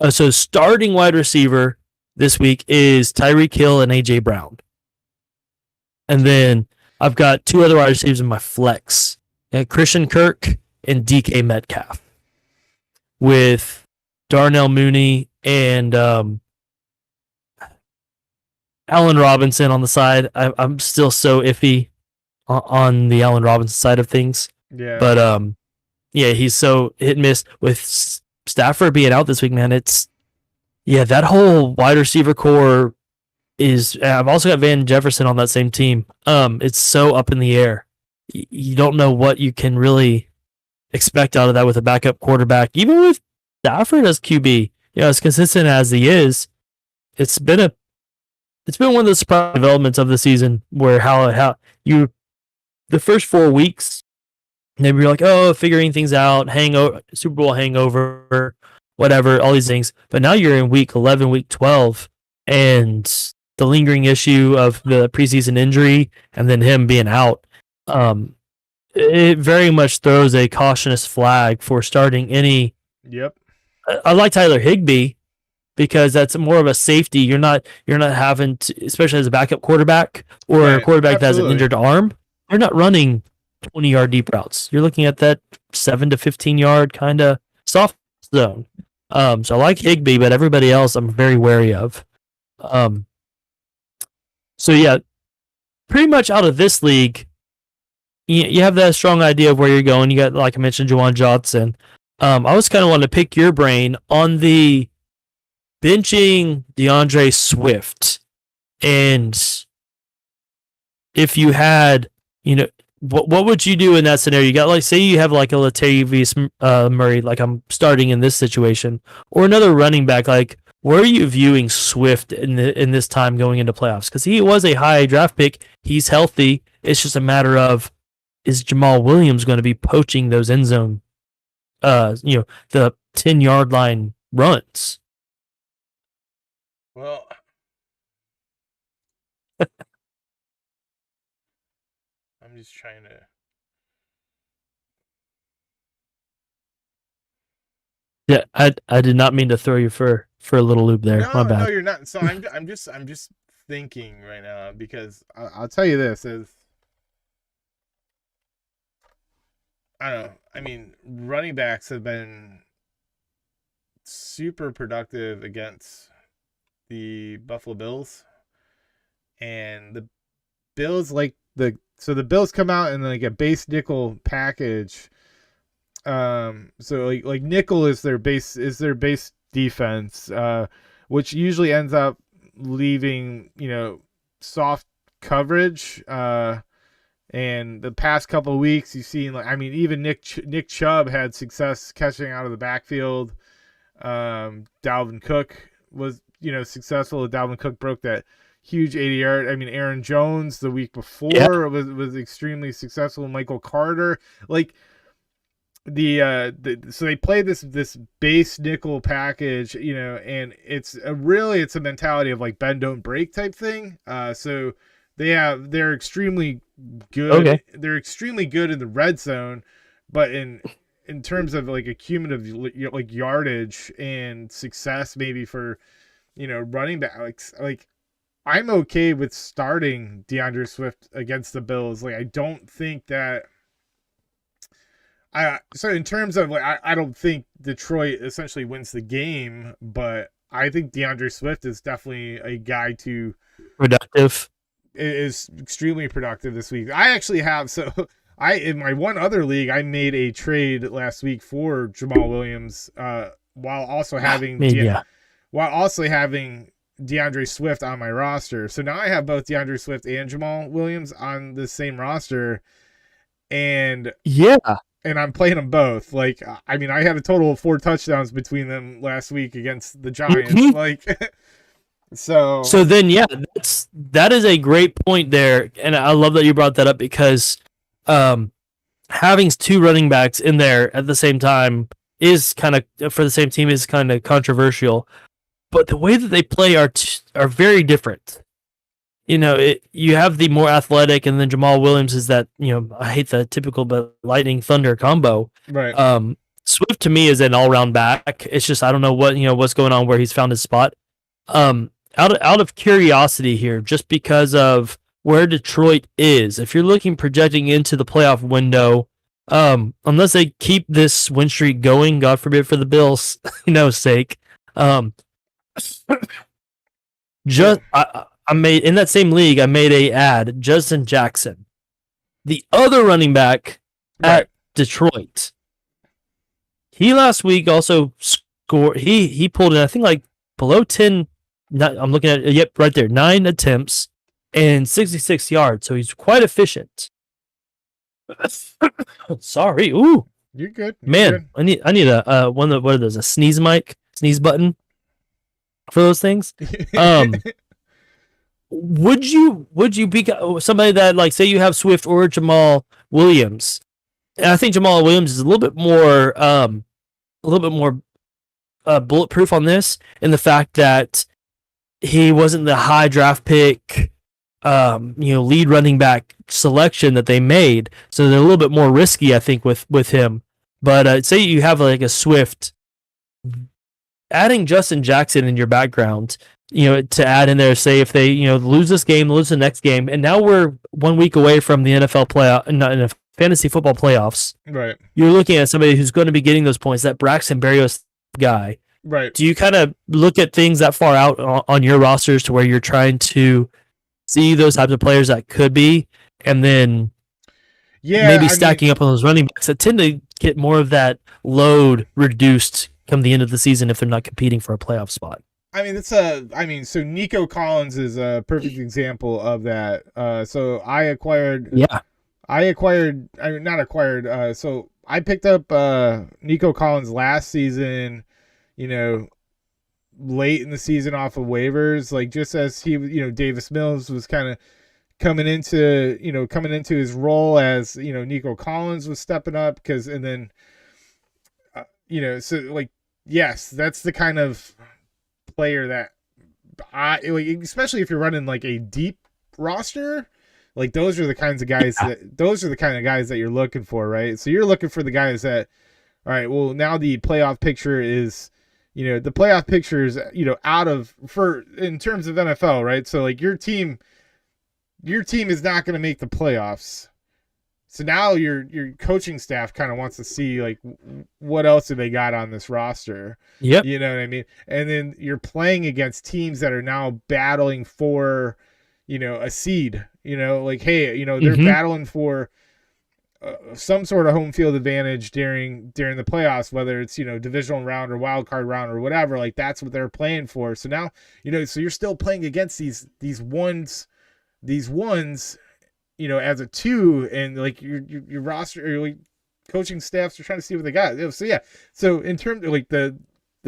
So starting wide receiver this week is Tyreek Hill and A.J. Brown. And then I've got 2 other wide receivers in my flex. Christian Kirk and DK Metcalf. With Darnell Mooney and Allen Robinson on the side. I'm still so iffy on the Allen Robinson side of things. Yeah. But yeah, he's so hit and miss with Stafford being out this week, man. That whole wide receiver core is. I've also got Van Jefferson on that same team. It's so up in the air. You don't know what you can really expect out of that with a backup quarterback. Even with Stafford as QB, as consistent as he is, it's been one of the surprise developments of the season where how you the first 4 weeks maybe you're like, figuring things out, hangover, Super Bowl hangover, whatever, all these things. But now you're in week 11, week 12, and the lingering issue of the preseason injury and then him being out. It very much throws a cautious flag for starting any. Yep. I like Tyler Higbee because that's more of a safety. You're not having to, especially as a backup quarterback or a quarterback that has an injured arm. You're not running 20-yard deep routes. You're looking at that 7 to 15-yard kind of soft zone. So I like Higbee, but everybody else I'm very wary of. So yeah, pretty much out of this league, you have that strong idea of where you're going. You got, like I mentioned, Jawan Johnson. I was kind of wanting to pick your brain on the benching DeAndre Swift, and if you had, what would you do in that scenario? You got say you have like a Latavius Murray, like I'm starting in this situation, or another running back. Like, where are you viewing Swift in this time going into playoffs? Because he was a high draft pick. He's healthy. It's just a matter of, is Jamal Williams going to be poaching those end zone, the 10-yard line runs? Well, I'm just trying to. Yeah, I did not mean to throw you for a little loop there. My bad. No, you're not. So I'm just thinking right now because I'll tell you this is. I don't know. I mean, running backs have been super productive against the Buffalo Bills, and the Bills the Bills come out in like a base nickel package. So like nickel is their base defense, which usually ends up leaving soft coverage. And the past couple of weeks, you've seen, like, I mean, even Nick Chubb had success catching out of the backfield. Dalvin Cook was, successful. Dalvin Cook broke that huge 80-yard. I mean, Aaron Jones the week before was extremely successful. Michael Carter, like so they play this base nickel package, and it's a mentality of like bend don't break type thing. So they're extremely good. Okay. They're extremely good in the red zone, but in terms of like a cumulative like yardage and success, maybe for running backs, like I'm okay with starting DeAndre Swift against the Bills. Like I don't think that. So in terms of like, I don't think Detroit essentially wins the game, but I think DeAndre Swift is definitely a guy to productive. Is extremely productive this week. I actually have in my one other league, I made a trade last week for Jamal Williams, while also having DeAndre Swift on my roster. So now I have both DeAndre Swift and Jamal Williams on the same roster, and I'm playing them both. Like, I mean, I had a total of 4 touchdowns between them last week against the Giants. Like, so then, that is a great point there, and I love that you brought that up because having 2 running backs in there at the same time is kind of for the same team is kind of controversial, but the way that they play are very different. You have the more athletic, and then Jamal Williams is that, I hate the typical but lightning thunder combo. Right. Swift to me is an all-round back. It's just I don't know what's going on where he's found his spot. Out of curiosity here, just because of where Detroit is, if you're projecting into the playoff window, unless they keep this win streak going, God forbid for the Bills, sake, I made in that same league. I made a ad. Justin Jackson, the other running back at Detroit. He last week also scored. He pulled in, I think, like below 10. I'm looking at it. Yep, right there. 9 attempts and 66 yards. So he's quite efficient. Sorry. Ooh, you're good. Man, good. I need a one of what are those? A sneeze button for those things. Would you be somebody that, like, say you have Swift or Jamal Williams? And I think Jamal Williams is a little bit more bulletproof on this, in the fact that he wasn't the high draft pick, lead running back selection that they made, so they're a little bit more risky, I think, with him. But say you have like a Swift, adding Justin Jackson in your background, to add in there, say if they, lose this game, lose the next game, and now we're 1 week away from the NFL playoff, not in a fantasy football playoffs. Right. You're looking at somebody who's going to be getting those points, that Braxton Berrios guy. Right. Do you kind of look at things that far out on your rosters to where you're trying to see those types of players that could be, and then maybe stacking up on those running backs that tend to get more of that load reduced come the end of the season if they're not competing for a playoff spot? I mean, so Nico Collins is a perfect example of that. So I picked up Nico Collins last season, late in the season off of waivers, like just as he, Davis Mills was kind of coming into his role as, Nico Collins was stepping up, so like, yes, that's the kind of player that especially if you're running like a deep roster, like those are the kinds of guys that you're looking for, right? So you're looking for the guys that, all right, well, now the playoff picture is, in terms of NFL, right? So like your team is not going to make the playoffs. So now your coaching staff kind of wants to see, like, what else do they got on this roster? Yep. You know what I mean? And then you're playing against teams that are now battling for, a seed, like, hey, they're battling for some sort of home field advantage during the playoffs, whether it's, divisional round or wild card round or whatever. Like, that's what they're playing for. So now, so you're still playing against these ones as a 2, and like your roster or like coaching staffs are trying to see what they got. So yeah, so in terms of like the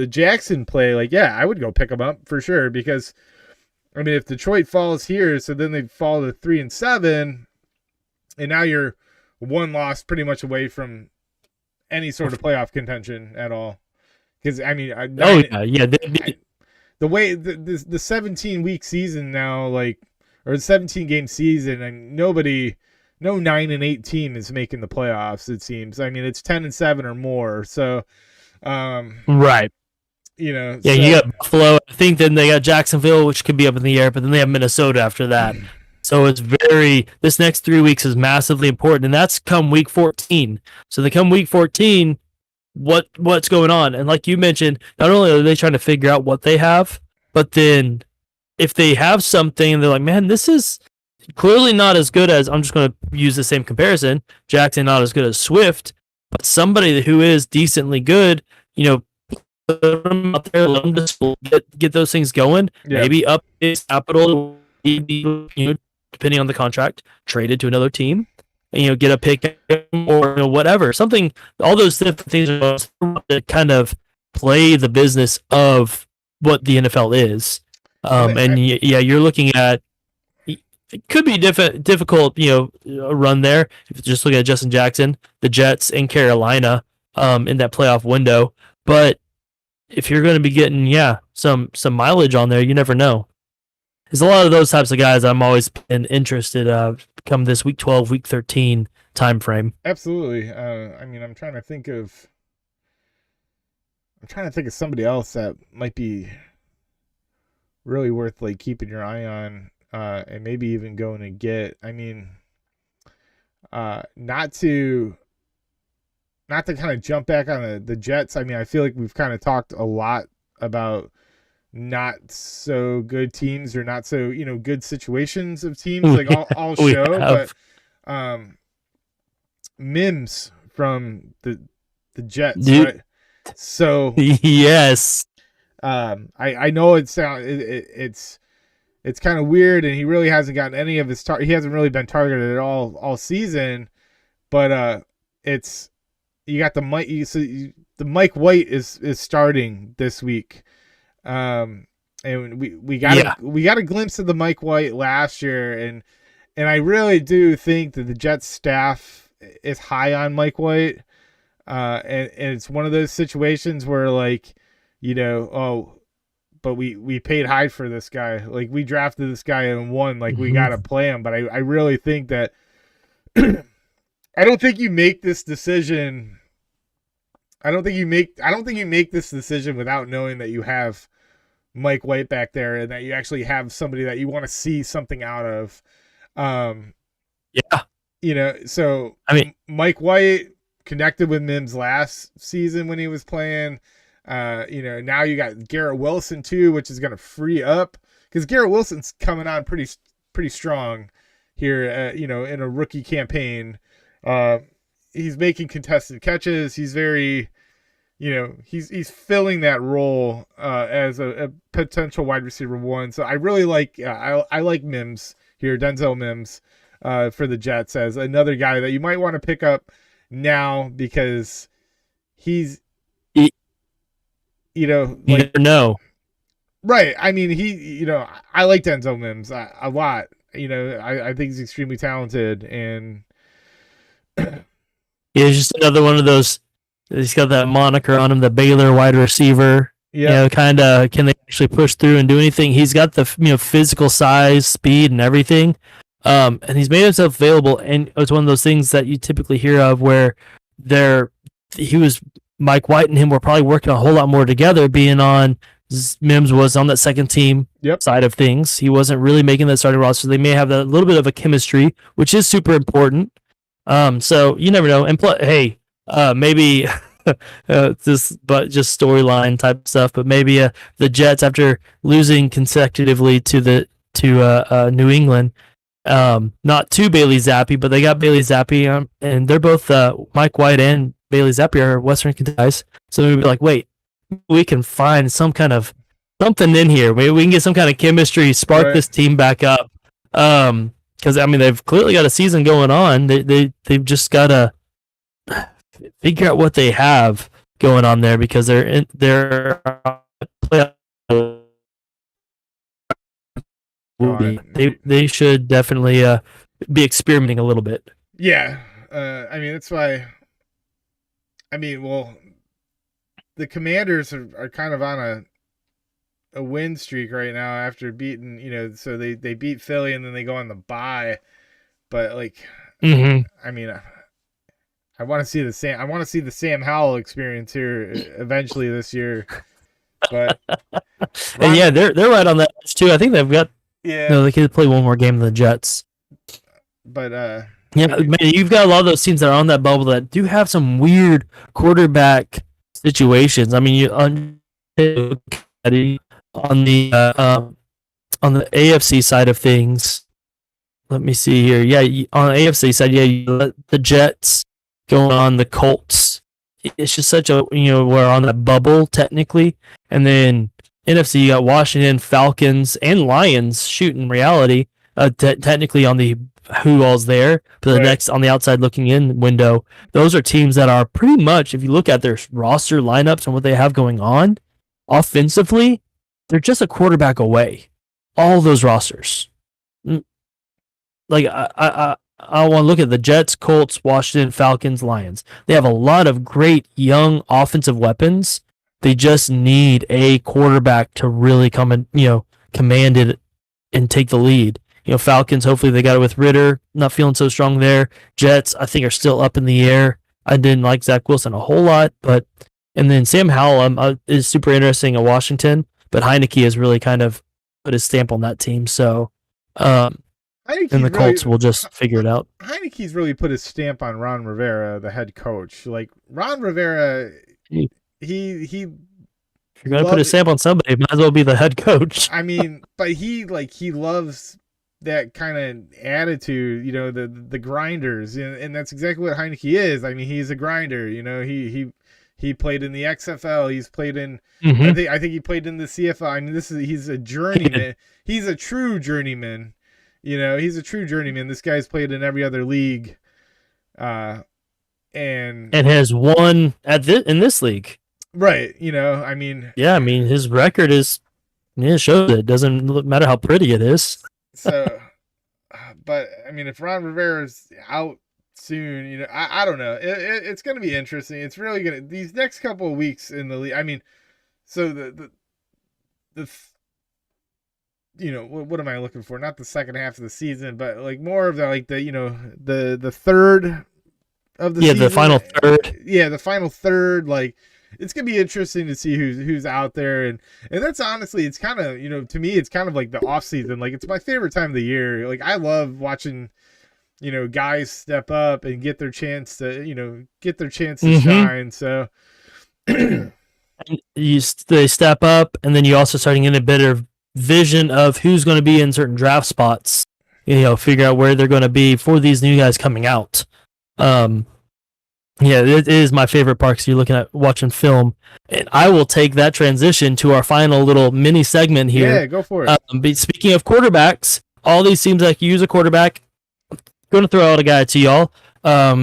Jackson play, like yeah, I would go pick them up for sure, because I mean if Detroit falls here, so then they fall to 3-7, and now you're one loss pretty much away from any sort of playoff contention at all. Because I mean, the way the 17-week season now, like, or the 17-game season, and no 9-8 team is making the playoffs. It seems. I mean, it's 10-7 or more. So, right. You got Buffalo. I think then they got Jacksonville, which could be up in the air, but then they have Minnesota after that. So it's this next 3 weeks is massively important, and that's come week 14. So they come week 14. What's going on? And like you mentioned, not only are they trying to figure out what they have, but then if they have something, they're like, man, this is clearly not as good as, I'm just going to use the same comparison, Jackson not as good as Swift, but somebody who is decently good, put them out there, let them get those things going, maybe up his capital, depending on the contract, traded to another team. And, get a pick or whatever, something, all those different things are to kind of play the business of what the NFL is. You're looking at, it could be difficult, a run there. If you just look at Justin Jackson, the Jets, and Carolina in that playoff window. But if you're going to be getting, some mileage on there, you never know. There's a lot of those types of guys I'm always been interested come this week 12, week 13 time frame. Absolutely. I mean, I'm trying to think of somebody else that might be really worth like keeping your eye on, and maybe even going to get. I mean, not to kind of jump back on the Jets. I mean, I feel like we've kind of talked a lot about not so good teams, or not so good situations of teams, like all show, but Mims from the Jets, right? So yes, I know it's kind of weird, and he really hasn't gotten any of his he hasn't really been targeted at all season, but it's, you got the Mike White is starting this week. And we got a glimpse of the Mike White last year, and I really do think that the Jets staff is high on Mike White, and it's one of those situations where, like, but we paid high for this guy, like we drafted this guy and won, like we gotta play him. But I really think that I don't think you make this decision. I don't think you make this decision without knowing that you have Mike White back there, and that you actually have somebody that you want to see something out of. So I mean, Mike White connected with Mims last season when he was playing. Now you got Garrett Wilson too, which is going to free up, because Garrett Wilson's coming on pretty strong here. In a rookie campaign, he's making contested catches. He's very, he's filling that role as a potential wide receiver 1. So I really like, I like Mims here, Denzel Mims, for the Jets, as another guy that you might want to pick up now, because he's, you never know. Right. I mean, I like Denzel Mims a lot. I think he's extremely talented, and he's just another one of those. He's got that moniker on him, the Baylor wide receiver. Yeah. Kind of, can they actually push through and do anything? He's got the physical size, speed, and everything. And he's made himself available, and it's one of those things that you typically hear of where Mike White and him were probably working a whole lot more together, being on, Mims was on that second team side of things. He wasn't really making that starting roster. They may have a little bit of a chemistry, which is super important. So you never know. And maybe but just storyline type stuff. But maybe the Jets, after losing consecutively to New England, not to Bailey Zappi, but they got Bailey Zappi, and they're both Mike White and Bailey Zappi are Western guys. So we'd be like, wait, we can find some kind of something in here. Maybe we can get some kind of chemistry, spark this team back up. because I mean they've clearly got a season going on. They've just got to figure out what they have going on there because they're playoff. They should definitely be experimenting a little bit. Yeah, I mean that's why. I mean, well, the Commanders are kind of on a win streak right now after beating, so they beat Philly and then they go on the bye. But like, I mean, I want to see the Sam Howell experience here eventually this year. But and yeah, they're right on that too. I think they've got they could play one more game than the Jets. But yeah, man, you've got a lot of those teams that are on that bubble that do have some weird quarterback situations. I mean, on the AFC side of things, let me see here. Yeah, on the AFC side, you let the Jets go on the Colts. It's just such a we're on that bubble technically, and then NFC you got Washington, Falcons, and Lions. Shoot, in reality, technically on the who all's there, but the next on the outside looking in window, those are teams that are pretty much, if you look at their roster lineups and what they have going on offensively, they're just a quarterback away. All those rosters. Like I want to look at the Jets, Colts, Washington, Falcons, Lions. They have a lot of great young offensive weapons. They just need a quarterback to really come and command it and take the lead. Falcons, hopefully they got it with Ritter. Not feeling so strong there. Jets, I think, are still up in the air. I didn't like Zach Wilson a whole lot, and then Sam Howell is super interesting at Washington, but Heineke has really kind of put his stamp on that team. So, and the Colts will just figure it out. Heineke's really put his stamp on Ron Rivera, the head coach. Like Ron Rivera, he if you're gonna put a stamp on somebody, it might as well be the head coach. I mean, but he loves that kind of attitude, the grinders, and that's exactly what Heineke is. I mean, he's a grinder. He played in the XFL. He's played in. I think he played in the CFL. I mean, he's a journeyman. He's a true journeyman. He's a true journeyman. This guy's played in every other league, and has won in this league. Right. I mean. Yeah, I mean his record is. It shows it. Doesn't matter how pretty it is. So, but I mean, if Ron Rivera's out soon, I don't know. It's going to be interesting. It's really going to these next couple of weeks in the league. I mean, so what am I looking for? Not the second half of the season, but like more of the third of the season. The final third. Yeah, the final third. Like, it's gonna be interesting to see who's out there, and that's honestly, it's kind of to me, it's kind of like the off season. Like, it's my favorite time of the year. Like, I love watching guys step up and get their chance to shine. So they step up, and then you also starting in a better vision of who's going to be in certain draft spots. Figure out where they're going to be for these new guys coming out. Yeah, it is my favorite part because you're looking at watching film. And I will take that transition to our final little mini segment here. Yeah, go for it. Speaking of quarterbacks, all these seems like you use a quarterback. Going to throw out a guy to y'all.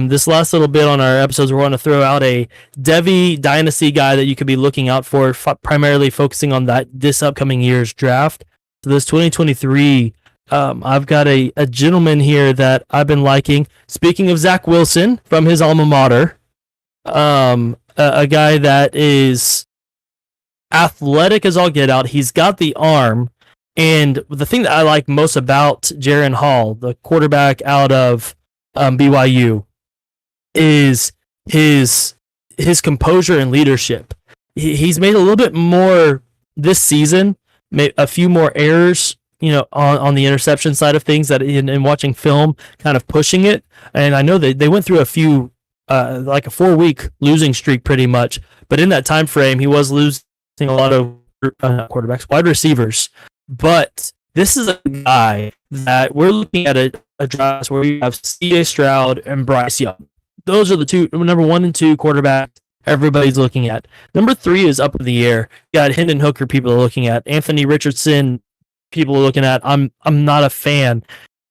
This last little bit on our episodes, we're going to throw out a Devi Dynasty guy that you could be looking out for, primarily focusing on this upcoming year's draft. So this 2023, I've got a gentleman here that I've been liking. Speaking of Zach Wilson from his alma mater, a guy that is athletic as all get out. He's got the arm. And the thing that I like most about Jaren Hall, the quarterback out of BYU, is his composure and leadership. He's made a little bit more this season, made a few more errors, on the interception side of things, that in watching film, kind of pushing it. And I know they went through a few, like a 4-week losing streak pretty much. But in that time frame, he was losing a lot of quarterbacks, wide receivers. But this is a guy that we're looking at a draft where we have CJ Stroud and Bryce Young. Those are the two, number 1 and 2 quarterbacks everybody's looking at. Number 3 is up in the air. You got Hendon Hooker people are looking at. Anthony Richardson people are looking at. I'm not a fan.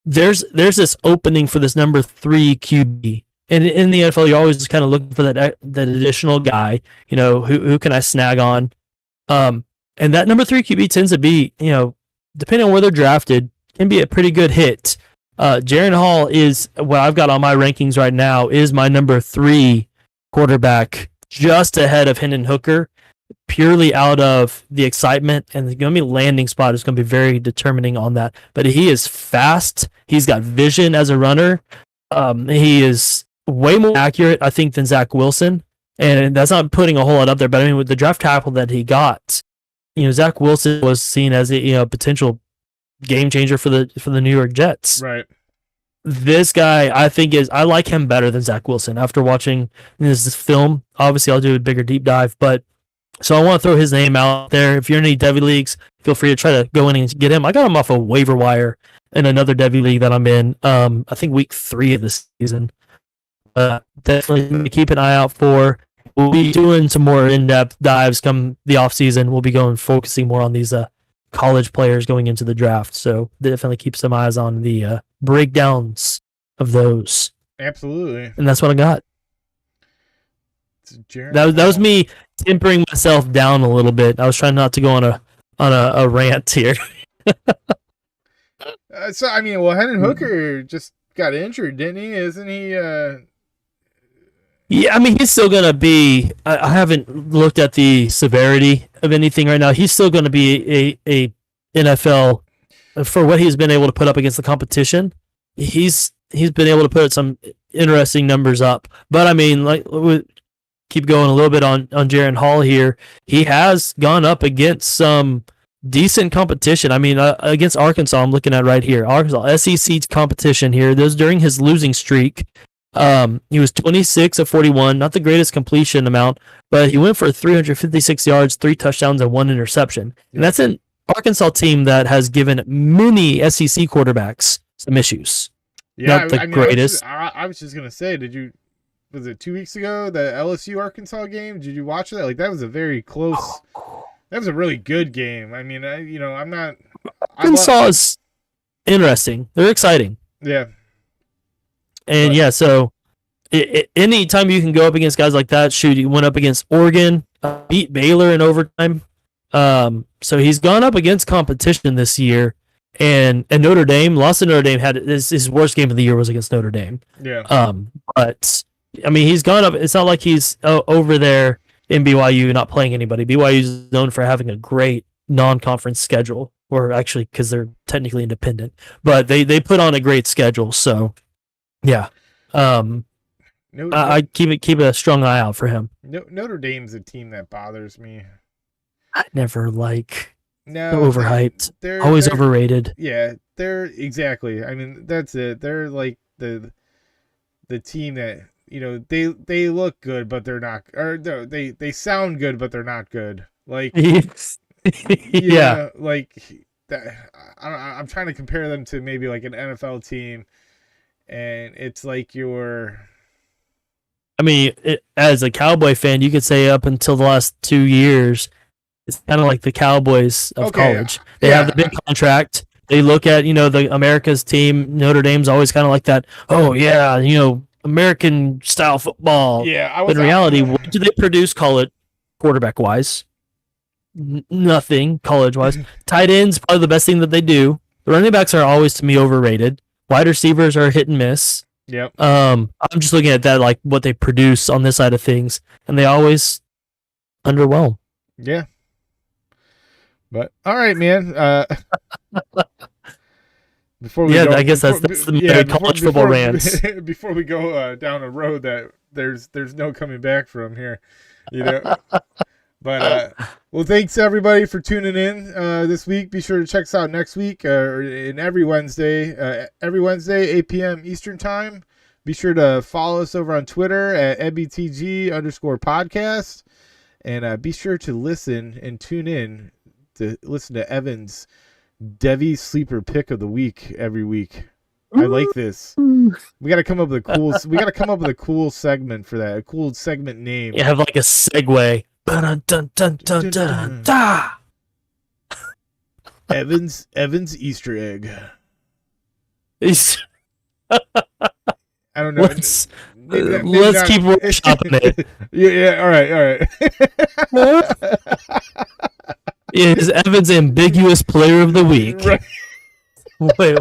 there's this opening for this number 3 QB. And in the NFL, you're always just kind of looking for that additional guy, who can I snag on? And that number 3 QB tends to be, depending on where they're drafted, can be a pretty good hit. Jaren Hall is what I've got on my rankings right now is my number 3 quarterback, just ahead of Hendon Hooker, purely out of the excitement, and the landing spot is going to be very determining on that. But he is fast. He's got vision as a runner. He is way more accurate, I think, than Zach Wilson. And that's not putting a whole lot up there, but I mean, with the draft tackle that he got, Zach Wilson was seen as a potential game changer for the New York Jets. Right. This guy, I like him better than Zach Wilson after watching this film. Obviously, I'll do a bigger deep dive, but so I want to throw his name out there. If you're in any Devy leagues, feel free to try to go in and get him. I got him off a waiver wire in another Devy league that I'm in. I think week 3 of the season. Definitely keep an eye out for. We'll be doing some more in-depth dives come the off season. We'll be focusing more on these college players going into the draft. So definitely keep some eyes on the breakdowns of those. Absolutely. And that's what I got. That was me tempering myself down a little bit. I was trying not to go on a rant here. So I mean, well, Hendon Hooker just got injured, didn't he? Isn't he? Yeah, I mean, he's still gonna be. I haven't looked at the severity of anything right now. He's still gonna be a NFL for what he's been able to put up against the competition. He's been able to put some interesting numbers up. But I mean, keep going a little bit on Jaren Hall here. He has gone up against some decent competition. I mean, against Arkansas, I'm looking at right here. Arkansas, SEC competition here. This was during his losing streak. He was 26 of 41, not the greatest completion amount, but he went for 356 yards, 3 touchdowns, and 1 interception. And that's an Arkansas team that has given many SEC quarterbacks some issues. Yeah, not the greatest. I was just going to say, was it 2 weeks ago, the LSU Arkansas game? Did you watch that? Like, that was a very close, that was a really good game. I mean, I'm not. Arkansas is interesting. They're exciting. Yeah. And yeah, so anytime you can go up against guys like that, shoot, he went up against Oregon, beat Baylor in overtime. So he's gone up against competition this year, and Notre Dame lost to Notre Dame. Had his worst game of the year was against Notre Dame. Yeah. But I mean, he's gone up. It's not like he's over there in BYU not playing anybody. BYU is known for having a great non-conference schedule, or actually because they're technically independent, but they put on a great schedule. So. Yeah, I keep a strong eye out for him. Notre Dame's a team that bothers me. I never like. No, they're overhyped. They're always overrated. Yeah, they're exactly. I mean, that's it. They're like the team that they look good, but they're not. Or no, they sound good, but they're not good. Like yeah, like that. I'm trying to compare them to maybe like an NFL team. And it's like I mean, as a Cowboy fan, you could say up until the last 2 years, it's kind of like the Cowboys of college. They have the big contract. They look at, the America's team. Notre Dame's always kind of like that. Oh, yeah, American style football. Yeah. But in reality, what do they produce, call it quarterback-wise? Nothing, college-wise. Tight ends, probably the best thing that they do. The running backs are always, to me, overrated. Wide receivers are hit and miss. Yep. I'm just looking at that, like what they produce on this side of things, and they always underwhelm. Yeah. But all right, man. Before we I guess that's the college football rants. Before we go down a road that there's no coming back from here, But well, thanks everybody for tuning in this week. Be sure to check us out next week and every Wednesday, 8 p.m. Eastern time. Be sure to follow us over on Twitter at @BTG_podcast, and be sure to listen and tune in to listen to Evan's Devy Sleeper Pick of the Week every week. I like this. We got to come up with a cool segment for that. A cool segment name. You have like a segue. Dun, dun, dun, dun, dun, dun. Evan's Easter egg. I don't know. Let's Maybe let's keep workshopping it. Yeah. All right. Is Evans ambiguous player of the week? Right. Wait,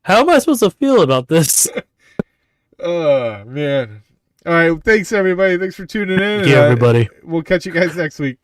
how am I supposed to feel about this? Oh man. All right. Thanks everybody. Thanks for tuning in. Thank you, everybody. We'll catch you guys next week.